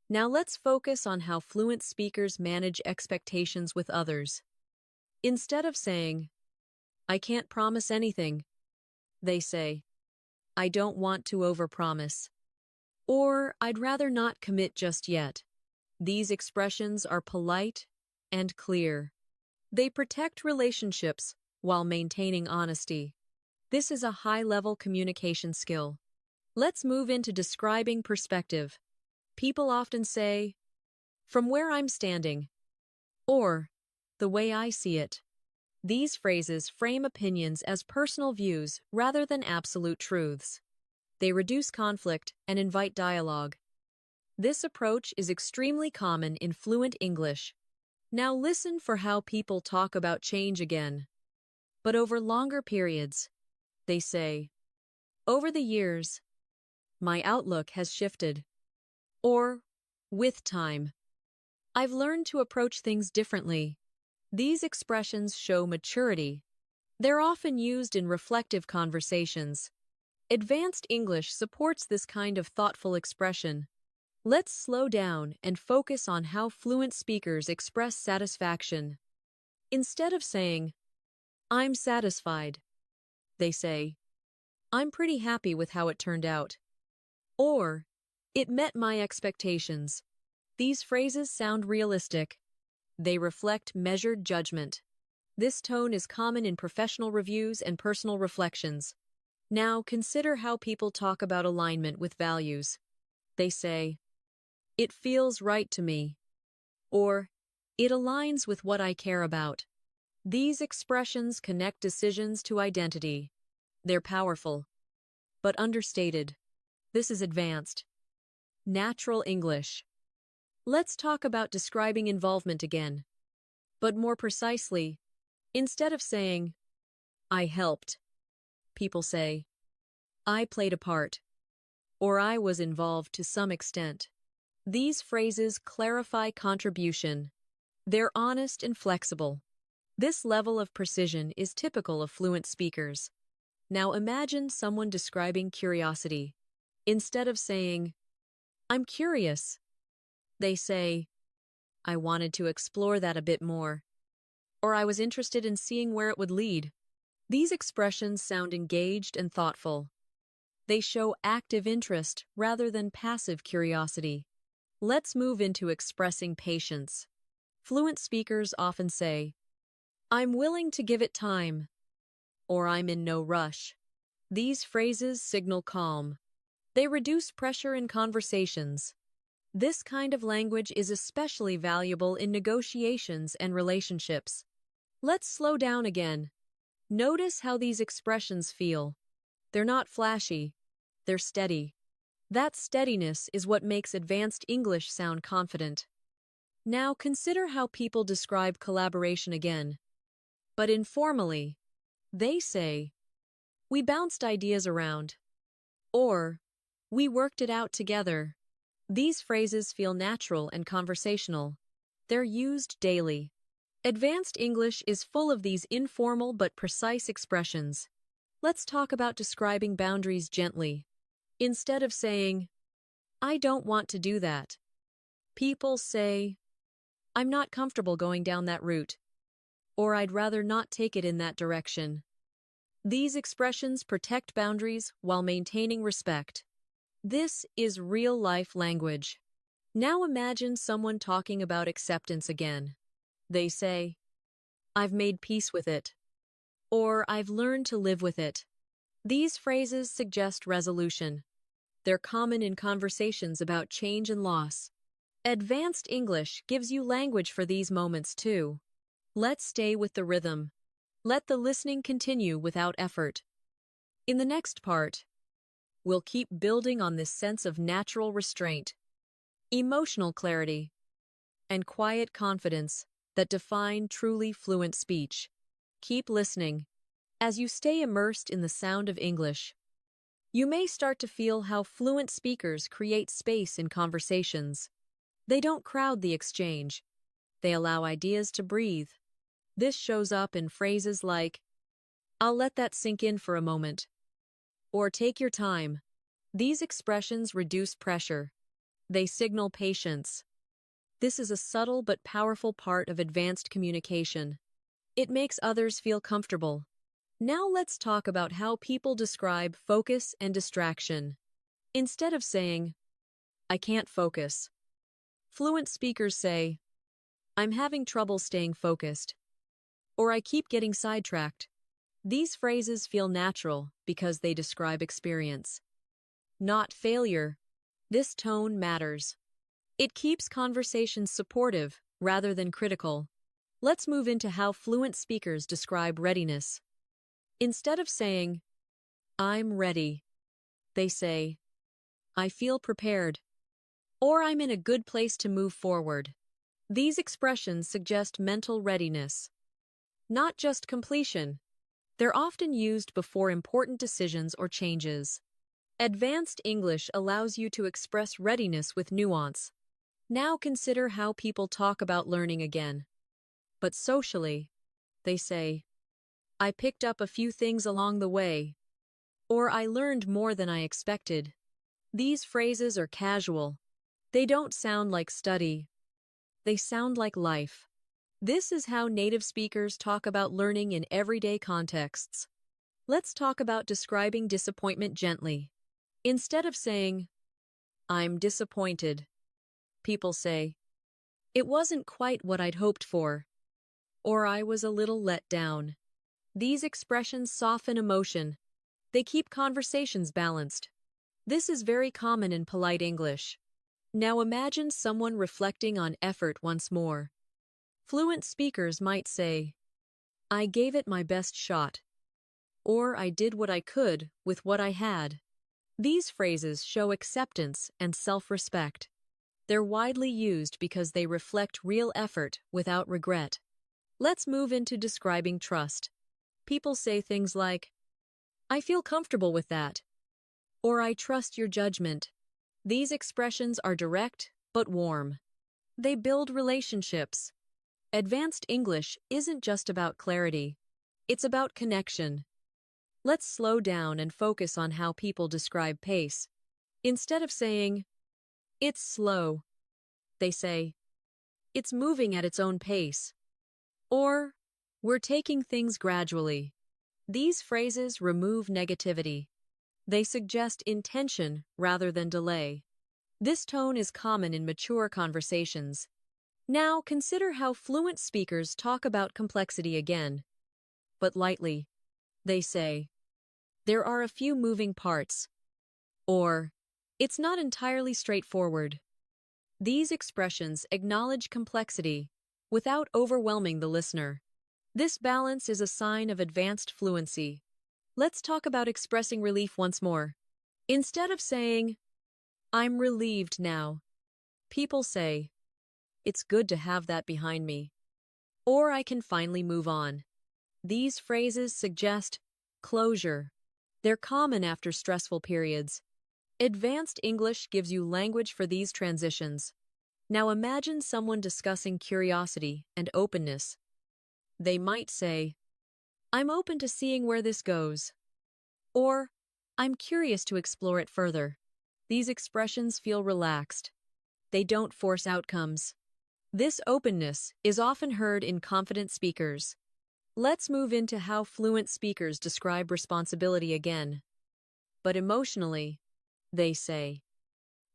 Now let's focus on how fluent speakers manage expectations with others. Instead of saying, I can't promise anything, they say, I don't want to overpromise, or I'd rather not commit just yet. These expressions are polite and clear. They protect relationships while maintaining honesty. This is a high-level communication skill. Let's move into describing perspective. People often say, from where I'm standing, or the way I see it. These phrases frame opinions as personal views rather than absolute truths. They reduce conflict and invite dialogue. This approach is extremely common in fluent English. Now listen for how people talk about change again. But over longer periods, they say, over the years, my outlook has shifted. Or, with time, I've learned to approach things differently. These expressions show maturity. They're often used in reflective conversations. Advanced English supports this kind of thoughtful expression. Let's slow down and focus on how fluent speakers express satisfaction. Instead of saying, I'm satisfied, they say, I'm pretty happy with how it turned out. Or, it met my expectations. These phrases sound realistic. They reflect measured judgment. This tone is common in professional reviews and personal reflections. Now consider how people talk about alignment with values. They say, it feels right to me, or it aligns with what I care about. These expressions connect decisions to identity. They're powerful, but understated. This is advanced, natural English. Let's talk about describing involvement again. But more precisely, instead of saying, I helped, people say, I played a part, or I was involved to some extent. These phrases clarify contribution. They're honest and flexible. This level of precision is typical of fluent speakers. Now imagine someone describing curiosity. Instead of saying, I'm curious, they say, I wanted to explore that a bit more, or I was interested in seeing where it would lead. These expressions sound engaged and thoughtful. They show active interest rather than passive curiosity. Let's move into expressing patience. Fluent speakers often say, "I'm willing to give it time," or "I'm in no rush." These phrases signal calm. They reduce pressure in conversations. This kind of language is especially valuable in negotiations and relationships. Let's slow down again. Notice how these expressions feel. They're not flashy, they're steady. That steadiness is what makes advanced English sound confident. Now consider how people describe collaboration again. But informally, they say, "We bounced ideas around," or "We worked it out together." These phrases feel natural and conversational. They're used daily. Advanced English is full of these informal but precise expressions. Let's talk about describing boundaries gently. Instead of saying, "I don't want to do that," people say, "I'm not comfortable going down that route," or "I'd rather not take it in that direction." These expressions protect boundaries while maintaining respect. This is real-life language. Now imagine someone talking about acceptance again. They say, "I've made peace with it," or "I've learned to live with it." These phrases suggest resolution. They're common in conversations about change and loss. Advanced English gives you language for these moments too. Let's stay with the rhythm. Let the listening continue without effort. In the next part, we'll keep building on this sense of natural restraint, emotional clarity, and quiet confidence that define truly fluent speech. Keep listening. As you stay immersed in the sound of English, you may start to feel how fluent speakers create space in conversations. They don't crowd the exchange. They allow ideas to breathe. This shows up in phrases like, "I'll let that sink in for a moment," or "Take your time." These expressions reduce pressure. They signal patience. This is a subtle but powerful part of advanced communication. It makes others feel comfortable. Now let's talk about how people describe focus and distraction. Instead of saying, "I can't focus," fluent speakers say, "I'm having trouble staying focused," or "I keep getting sidetracked." These phrases feel natural because they describe experience, not failure. This tone matters. It keeps conversations supportive rather than critical. Let's move into how fluent speakers describe readiness. Instead of saying, "I'm ready," they say, "I feel prepared," or "I'm in a good place to move forward." These expressions suggest mental readiness, not just completion. They're often used before important decisions or changes. Advanced English allows you to express readiness with nuance. Now consider how people talk about learning again. But socially, they say, "I picked up a few things along the way," or "I learned more than I expected." These phrases are casual. They don't sound like study. They sound like life. This is how native speakers talk about learning in everyday contexts. Let's talk about describing disappointment gently. Instead of saying, "I'm disappointed," people say, "It wasn't quite what I'd hoped for," or "I was a little let down." These expressions soften emotion. They keep conversations balanced. This is very common in polite English. Now imagine someone reflecting on effort once more. Fluent speakers might say, "I gave it my best shot," or "I did what I could with what I had." These phrases show acceptance and self-respect. They're widely used because they reflect real effort without regret. Let's move into describing trust. People say things like, "I feel comfortable with that," or "I trust your judgment." These expressions are direct but warm. They build relationships. Advanced English isn't just about clarity. It's about connection. Let's slow down and focus on how people describe pace. Instead of saying, "It's slow," they say, "It's moving at its own pace," or "We're taking things gradually." These phrases remove negativity. They suggest intention rather than delay. This tone is common in mature conversations. Now consider how fluent speakers talk about complexity again. But lightly. They say, "There are a few moving parts," or "It's not entirely straightforward." These expressions acknowledge complexity without overwhelming the listener. This balance is a sign of advanced fluency. Let's talk about expressing relief once more. Instead of saying, "I'm relieved now," people say, "It's good to have that behind me," or "I can finally move on." These phrases suggest closure. They're common after stressful periods. Advanced English gives you language for these transitions. Now imagine someone discussing curiosity and openness. They might say, "I'm open to seeing where this goes," or "I'm curious to explore it further." These expressions feel relaxed. They don't force outcomes. This openness is often heard in confident speakers. Let's move into how fluent speakers describe responsibility again. But emotionally, they say,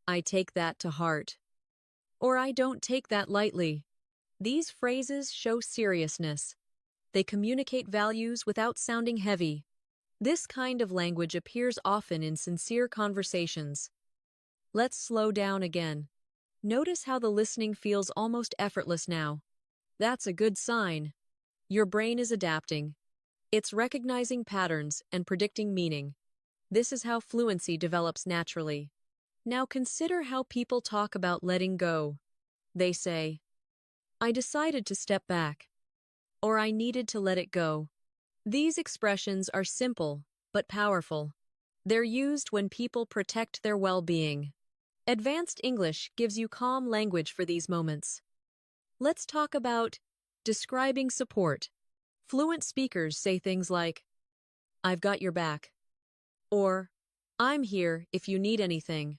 "I take that to heart," or "I don't take that lightly." These phrases show seriousness. They communicate values without sounding heavy. This kind of language appears often in sincere conversations. Let's slow down again. Notice how the listening feels almost effortless now. That's a good sign. Your brain is adapting. It's recognizing patterns and predicting meaning. This is how fluency develops naturally. Now consider how people talk about letting go. They say, "I decided to step back," or "I needed to let it go." These expressions are simple but powerful. They're used when people protect their well-being. Advanced English gives you calm language for these moments. Let's talk about describing support. Fluent speakers say things like, "I've got your back," or "I'm here if you need anything."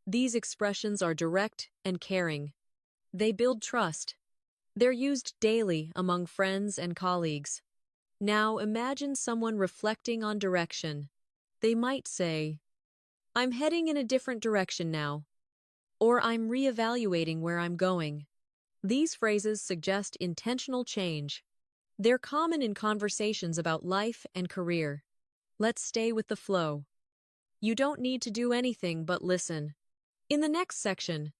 These expressions are direct and caring. They build trust. They're used daily among friends and colleagues. Now imagine someone reflecting on direction. They might say, "I'm heading in a different direction now," or "I'm reevaluating where I'm going." These phrases suggest intentional change. They're common in conversations about life and career. Let's stay with the flow. You don't need to do anything but listen. In the next section,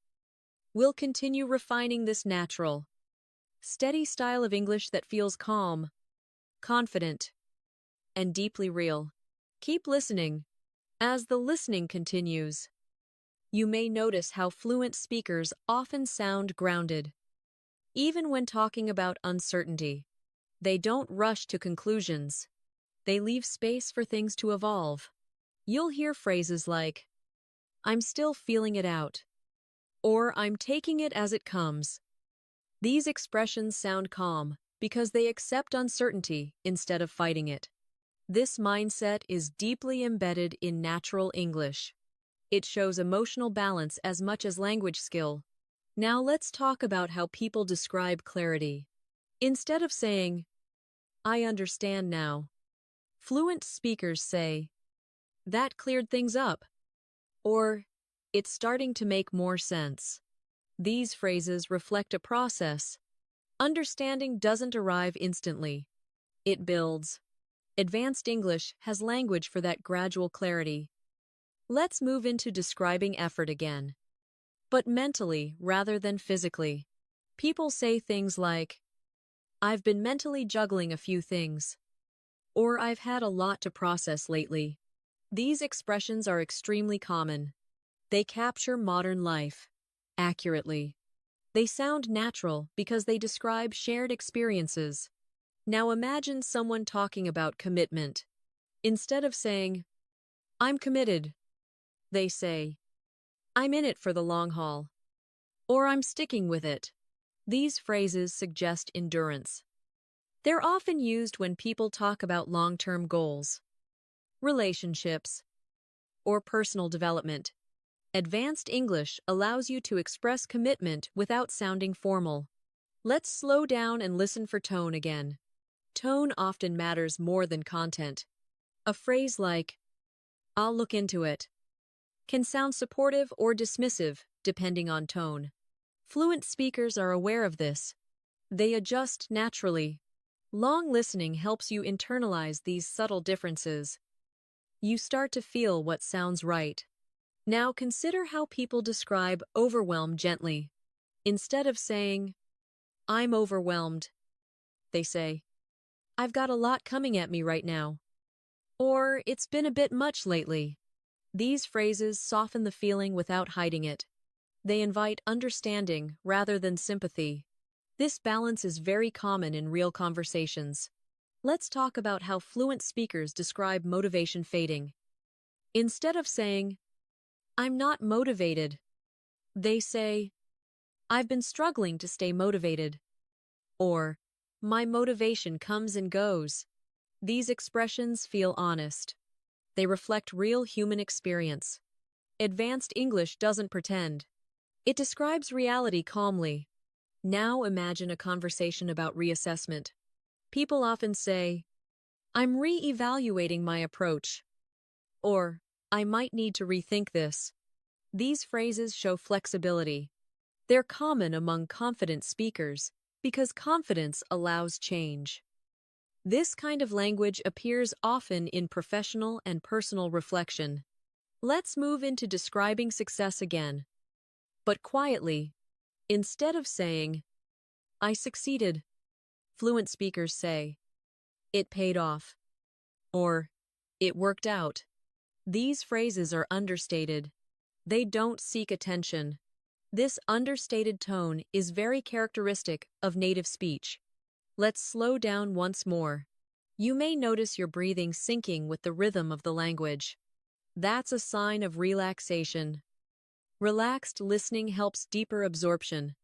we'll continue refining this natural, steady style of English that feels calm, confident, and deeply real. Keep listening. As the listening continues, you may notice how fluent speakers often sound grounded. Even when talking about uncertainty, they don't rush to conclusions. They leave space for things to evolve. You'll hear phrases like, "I'm still feeling it out," or "I'm taking it as it comes." These expressions sound calm because they accept uncertainty instead of fighting it. This mindset is deeply embedded in natural English. It shows emotional balance as much as language skill. Now let's talk about how people describe clarity. Instead of saying, "I understand now," fluent speakers say, "That cleared things up," or "It's starting to make more sense." These phrases reflect a process. Understanding doesn't arrive instantly. It builds. Advanced English has language for that gradual clarity. Let's move into describing effort again, but mentally rather than physically. People say things like, "I've been mentally juggling a few things," or "I've had a lot to process lately." These expressions are extremely common. They capture modern life accurately. They sound natural because they describe shared experiences. Now imagine someone talking about commitment. Instead of saying, "I'm committed," they say, "I'm in it for the long haul," or "I'm sticking with it." These phrases suggest endurance. They're often used when people talk about long-term goals, relationships, or personal development. Advanced English allows you to express commitment without sounding formal. Let's slow down and listen for tone again. Tone often matters more than content. A phrase like, "I'll look into it," can sound supportive or dismissive, depending on tone. Fluent speakers are aware of this. They adjust naturally. Long listening helps you internalize these subtle differences. You start to feel what sounds right. Now consider how people describe overwhelm gently. Instead of saying, "I'm overwhelmed," they say, "I've got a lot coming at me right now." Or, "It's been a bit much lately." These phrases soften the feeling without hiding it. They invite understanding rather than sympathy. This balance is very common in real conversations. Let's talk about how fluent speakers describe motivation fading. Instead of saying, "I'm not motivated," they say, "I've been struggling to stay motivated," or "My motivation comes and goes." These expressions feel honest. They reflect real human experience. Advanced English doesn't pretend. It describes reality calmly. Now imagine a conversation about reassessment. People often say, "I'm re-evaluating my approach," or "I might need to rethink this." These phrases show flexibility. They're common among confident speakers because confidence allows change. This kind of language appears often in professional and personal reflection. Let's move into describing success again. But quietly, instead of saying, "I succeeded," fluent speakers say, "It paid off," or "It worked out." These phrases are understated. They don't seek attention. This understated tone is very characteristic of native speech. Let's slow down once more. You may notice your breathing syncing with the rhythm of the language. That's a sign of relaxation. Relaxed listening helps deeper absorption.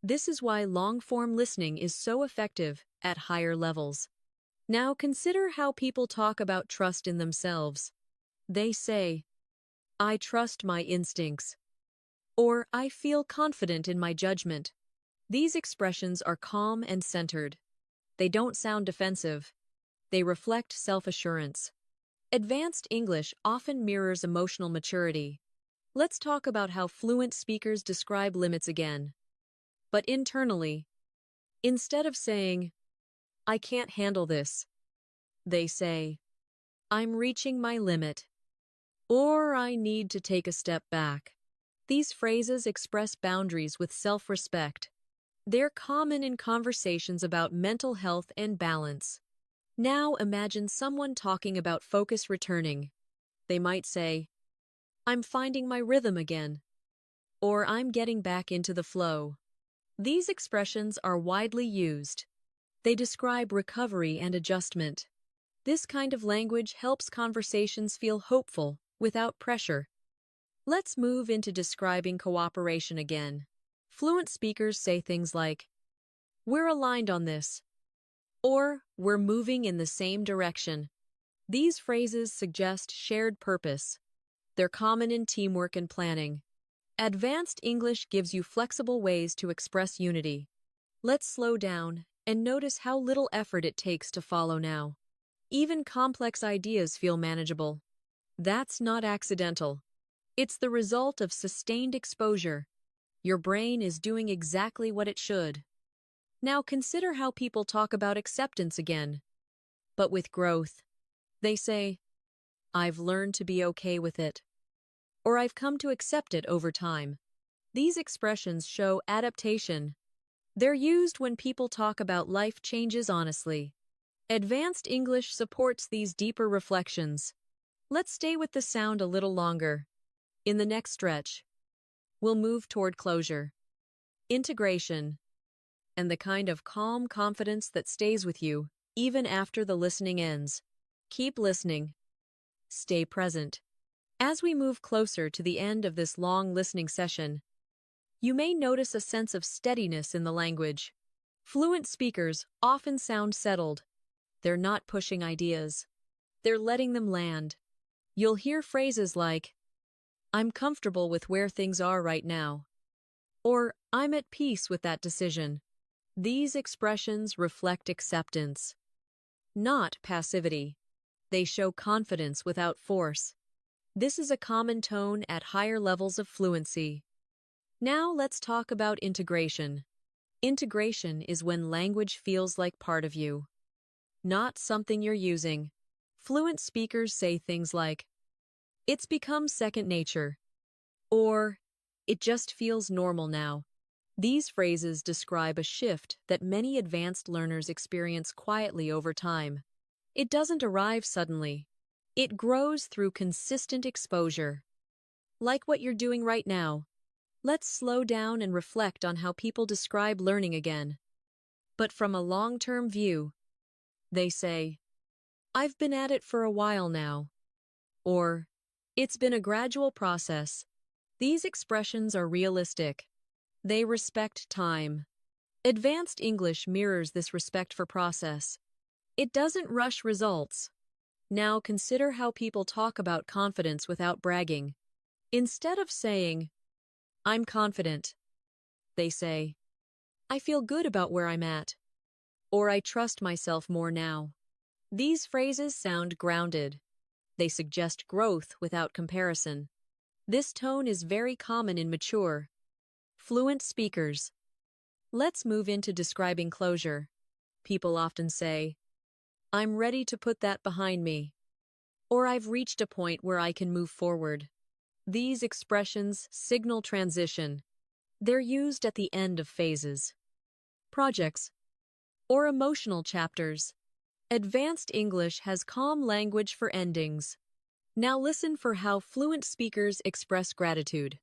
This is why long-form listening is so effective at higher levels. Now consider how people talk about trust in themselves. They say, "I trust my instincts," or "I feel confident in my judgment." These expressions are calm and centered. They don't sound defensive. They reflect self-assurance. Advanced English often mirrors emotional maturity. Let's talk about how fluent speakers describe limits again. But internally, instead of saying, "I can't handle this," they say, "I'm reaching my limit," or "I need to take a step back." These phrases express boundaries with self-respect. They're common in conversations about mental health and balance. Now imagine someone talking about focus returning. They might say, "I'm finding my rhythm again," or "I'm getting back into the flow." These expressions are widely used. They describe recovery and adjustment. This kind of language helps conversations feel hopeful without pressure. Let's move into describing cooperation again. Fluent speakers say things like, "We're aligned on this," or "We're moving in the same direction." These phrases suggest shared purpose. They're common in teamwork and planning. Advanced English gives you flexible ways to express unity. Let's slow down and notice how little effort it takes to follow now. Even complex ideas feel manageable. That's not accidental. It's the result of sustained exposure. Your brain is doing exactly what it should. Now consider how people talk about acceptance again. But with growth. They say, "I've learned to be okay with it," or "I've come to accept it over time." These expressions show adaptation. They're used when people talk about life changes honestly. Advanced English supports these deeper reflections. Let's stay with the sound a little longer. In the next stretch, we'll move toward closure, integration, and the kind of calm confidence that stays with you even after the listening ends. Keep listening. Stay present. As we move closer to the end of this long listening session, you may notice a sense of steadiness in the language. Fluent speakers often sound settled. They're not pushing ideas. They're letting them land. You'll hear phrases like, "I'm comfortable with where things are right now," or "I'm at peace with that decision." These expressions reflect acceptance. not passivity. They show confidence without force. This is a common tone at higher levels of fluency. Now let's talk about integration. Integration is when language feels like part of you, not something you're using. Fluent speakers say things like, "It's become second nature," or "It just feels normal now." These phrases describe a shift that many advanced learners experience quietly over time. It doesn't arrive suddenly. It grows through consistent exposure. Like what you're doing right now. Let's slow down and reflect on how people describe learning again. But from a long-term view, they say, "I've been at it for a while now," or "It's been a gradual process." These expressions are realistic. They respect time. Advanced English mirrors this respect for process. It doesn't rush results. Now consider how people talk about confidence without bragging. Instead of saying, "I'm confident," they say, "I feel good about where I'm at," or "I trust myself more now." These phrases sound grounded. They suggest growth without comparison. This tone is very common in mature, fluent speakers. Let's move into describing closure. People often say, "I'm ready to put that behind me," or "I've reached a point where I can move forward." These expressions signal transition. They're used at the end of phases, projects, or emotional chapters. Advanced English has calm language for endings. Now listen for how fluent speakers express gratitude.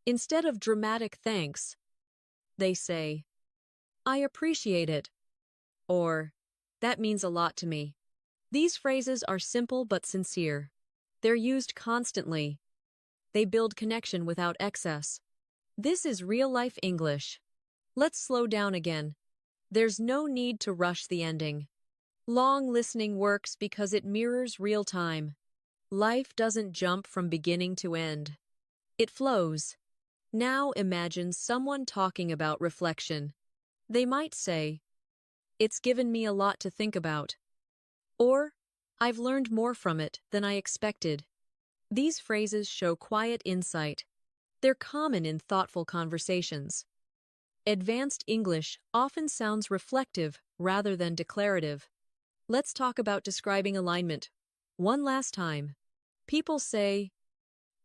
Instead of dramatic thanks, they say, "I appreciate it," or "That means a lot to me." These phrases are simple but sincere. They're used constantly. They build connection without excess. This is real-life English. Let's slow down again. There's no need to rush the ending. Long listening works because it mirrors real time. Life doesn't jump from beginning to end. It flows. Now imagine someone talking about reflection. They might say, "It's given me a lot to think about," or "I've learned more from it than I expected." These phrases show quiet insight. They're common in thoughtful conversations. Advanced English often sounds reflective rather than declarative. Let's talk about describing alignment. One last time. People say,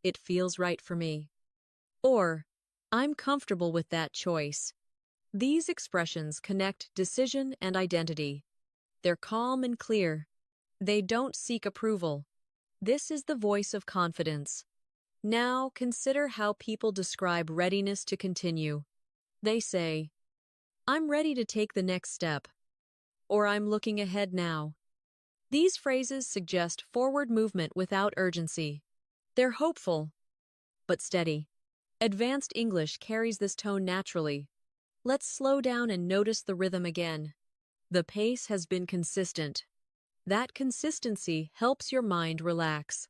"It feels right for me," or "I'm comfortable with that choice." These expressions connect decision and identity. They're calm and clear. They don't seek approval. This is the voice of confidence. Now consider how people describe readiness to continue. They say, "I'm ready to take the next step," or "I'm looking ahead now." These phrases suggest forward movement without urgency. They're hopeful, but steady. Advanced English carries this tone naturally. Let's slow down and notice the rhythm again. The pace has been consistent. That consistency helps your mind relax.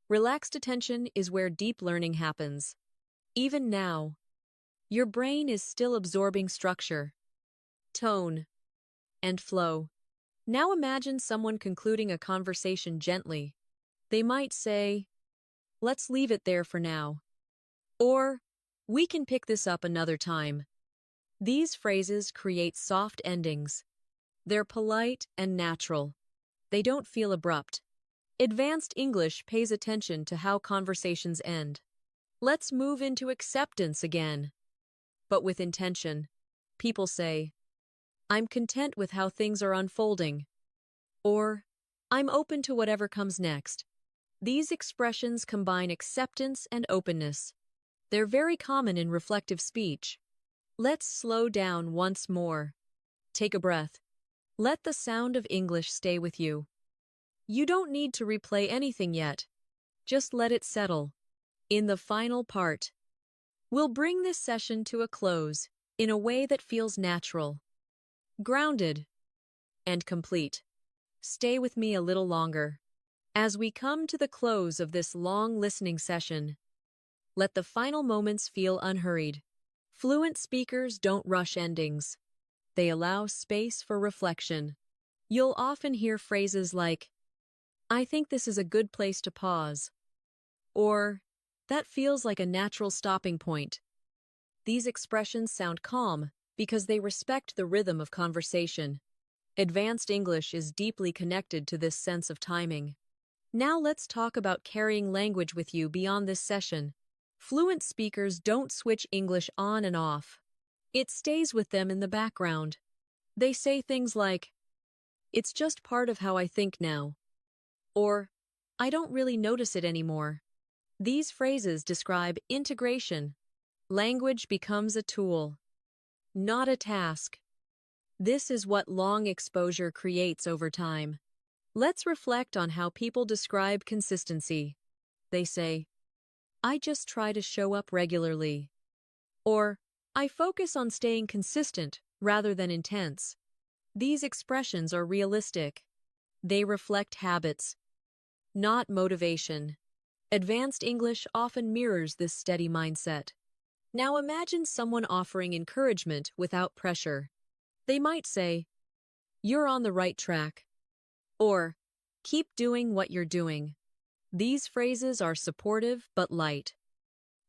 Relaxed attention is where deep learning happens. Even now, your brain is still absorbing structure, tone, and flow. Now imagine someone concluding a conversation gently. They might say, "Let's leave it there for now," or "We can pick this up another time." These phrases create soft endings. They're polite and natural. They don't feel abrupt. Advanced English pays attention to how conversations end. Let's move into acceptance again, but with intention. People say, "I'm content with how things are unfolding," or "I'm open to whatever comes next." These expressions combine acceptance and openness. They're very common in reflective speech. Let's slow down once more. Take a breath. Let the sound of English stay with you. You don't need to replay anything yet. Just let it settle. In the final part, we'll bring this session to a close in a way that feels natural, grounded, and complete. Stay with me a little longer. As we come to the close of this long listening session, let the final moments feel unhurried. Fluent speakers don't rush endings. They allow space for reflection. You'll often hear phrases like, I think this is a good place to pause, or that feels like a natural stopping point. These expressions sound calm because they respect the rhythm of conversation. Advanced English is deeply connected to this sense of timing. Now let's talk about carrying language with you beyond this session. Fluent speakers don't switch English on and off. It stays with them in the background. They say things like, it's just part of how I think now, or I don't really notice it anymore. These phrases describe integration. Language becomes a tool, not a task. This is what long exposure creates over time. Let's reflect on how people describe consistency. They say, I just try to show up regularly. Or, I focus on staying consistent rather than intense. These expressions are realistic. They reflect habits, not motivation. Advanced English often mirrors this steady mindset. Now imagine someone offering encouragement without pressure. They might say, you're on the right track, or keep doing what you're doing. These phrases are supportive but light.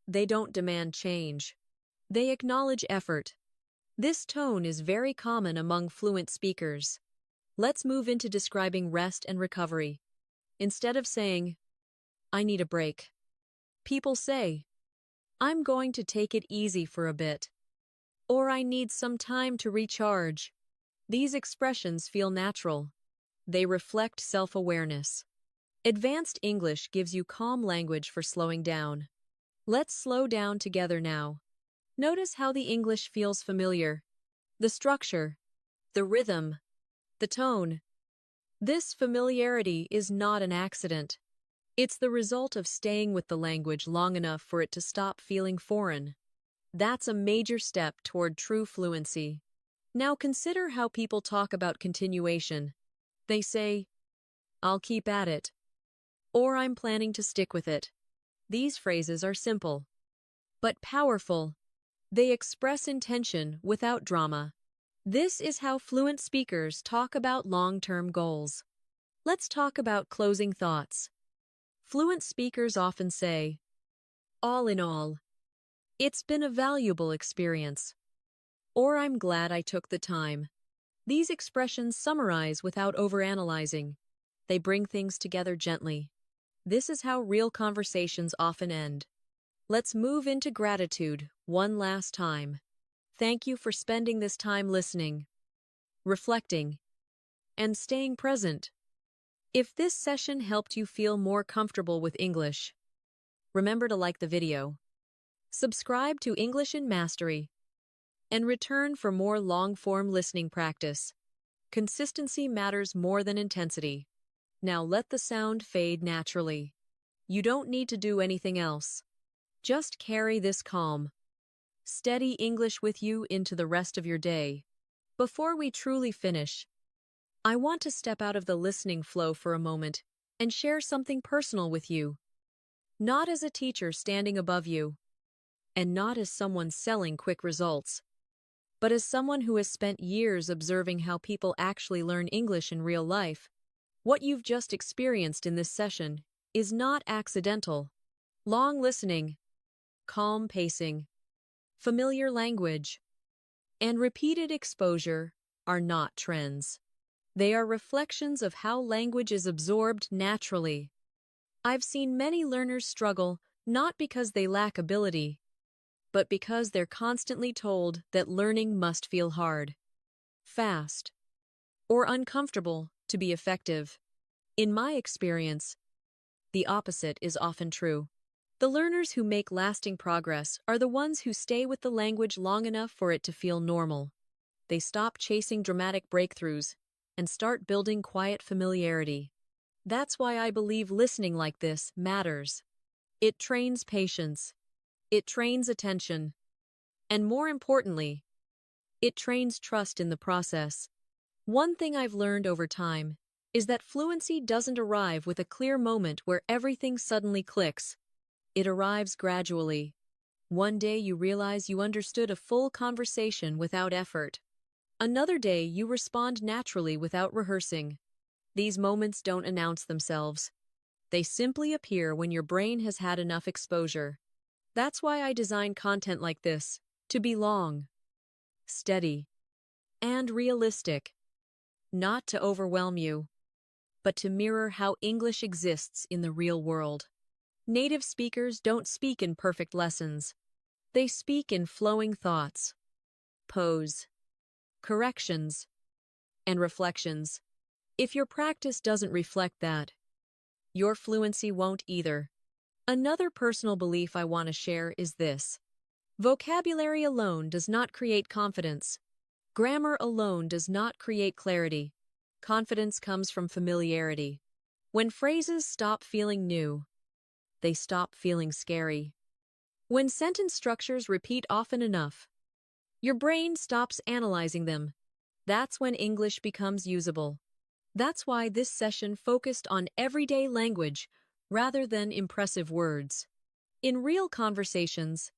They don't demand change. They acknowledge effort. This tone is very common among fluent speakers. Let's move into describing rest and recovery. Instead of saying, I need a break, people say, I'm going to take it easy for a bit, or I need some time to recharge. These expressions feel natural. They reflect self-awareness. Advanced English gives you calm language for slowing down. Let's slow down together now. Notice how the English feels familiar. The structure, the rhythm, the tone. This familiarity is not an accident. It's the result of staying with the language long enough for it to stop feeling foreign. That's a major step toward true fluency. Now consider how people talk about continuation. They say, I'll keep at it, or I'm planning to stick with it. These phrases are simple, but powerful. They express intention without drama. This is how fluent speakers talk about long-term goals. Let's talk about closing thoughts. Fluent speakers often say, all in all, it's been a valuable experience, or I'm glad I took the time. These expressions summarize without overanalyzing. They bring things together gently. This is how real conversations often end. Let's move into gratitude one last time. Thank you for spending this time listening, reflecting, and staying present. If this session helped you feel more comfortable with English, remember to like the video, subscribe to English in Mastery, and return for more long-form listening practice. Consistency matters more than intensity. Now let the sound fade naturally. You don't need to do anything else. Just carry this calm, steady English with you into the rest of your day. Before we truly finish, I want to step out of the listening flow for a moment and share something personal with you. Not as a teacher standing above you, and not as someone selling quick results, but as someone who has spent years observing how people actually learn English in real life. What you've just experienced in this session is not accidental. Long listening, calm pacing, familiar language, and repeated exposure are not trends. They are reflections of how language is absorbed naturally. I've seen many learners struggle not because they lack ability, but because they're constantly told that learning must feel hard, fast, or uncomfortable to be effective. In my experience, the opposite is often true. The learners who make lasting progress are the ones who stay with the language long enough for it to feel normal. They stop chasing dramatic breakthroughs and start building quiet familiarity. That's why I believe listening like this matters. It trains patience, it trains attention, and more importantly, it trains trust in the process. One thing I've learned over time is that fluency doesn't arrive with a clear moment where everything suddenly clicks. It arrives gradually. One day you realize you understood a full conversation without effort. Another day, you respond naturally without rehearsing. These moments don't announce themselves. They simply appear when your brain has had enough exposure. That's why I design content like this, to be long, steady, and realistic. Not to overwhelm you, but to mirror how English exists in the real world. Native speakers don't speak in perfect lessons. They speak in flowing thoughts, pose, corrections, and reflections. If your practice doesn't reflect that, your fluency won't either. Another personal belief I want to share is this. Vocabulary alone does not create confidence. Grammar alone does not create clarity. Confidence comes from familiarity. When phrases stop feeling new, they stop feeling scary. When sentence structures repeat often enough, your brain stops analyzing them. That's when English becomes usable. That's why this session focused on everyday language rather than impressive words. In real conversations,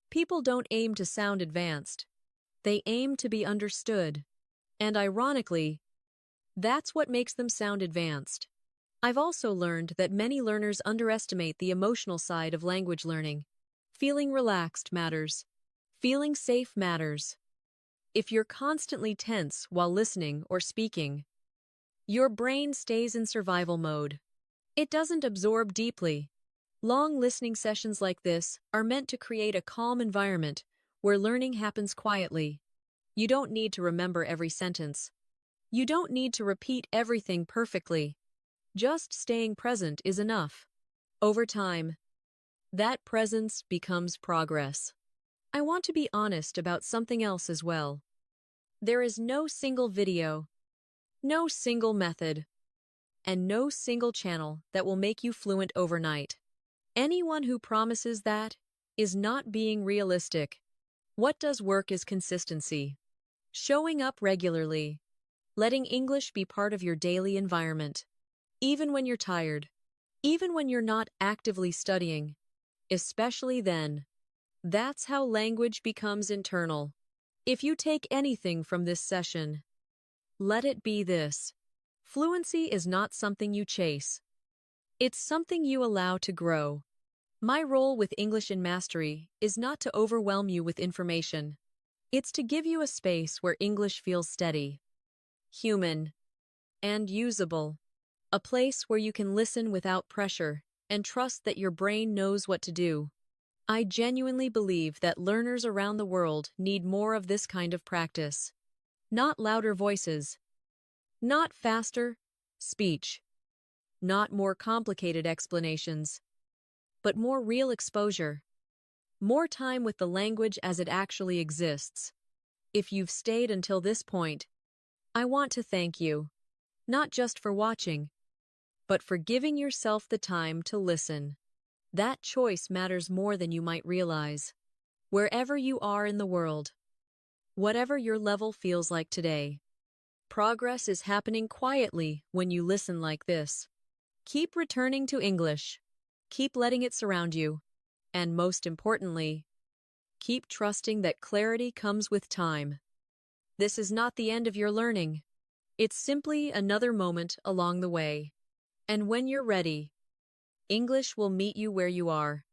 people don't aim to sound advanced. They aim to be understood. And ironically, that's what makes them sound advanced. I've also learned that many learners underestimate the emotional side of language learning. Feeling relaxed matters. Feeling safe matters. If you're constantly tense while listening or speaking, your brain stays in survival mode. It doesn't absorb deeply. Long listening sessions like this are meant to create a calm environment where learning happens quietly. You don't need to remember every sentence. You don't need to repeat everything perfectly. Just staying present is enough. Over time, that presence becomes progress. I want to be honest about something else as well. There is no single video, no single method, and no single channel that will make you fluent overnight. Anyone who promises that is not being realistic. What does work is consistency. Showing up regularly. Letting English be part of your daily environment. Even when you're tired. Even when you're not actively studying. Especially then. That's how language becomes internal. If you take anything from this session, let it be this. Fluency is not something you chase. It's something you allow to grow. My role with English in Mastery is not to overwhelm you with information. It's to give you a space where English feels steady, human, and usable. A place where you can listen without pressure and trust that your brain knows what to do. I genuinely believe that learners around the world need more of this kind of practice. Not louder voices. Not faster speech. Not more complicated explanations. But more real exposure. More time with the language as it actually exists. If you've stayed until this point, I want to thank you. Not just for watching, but for giving yourself the time to listen. That choice matters more than you might realize. Wherever you are in the world, whatever your level feels like today, progress is happening quietly when you listen like this. Keep returning to English. Keep letting it surround you. And most importantly, keep trusting that clarity comes with time. This is not the end of your learning. It's simply another moment along the way. And when you're ready, English will meet you where you are.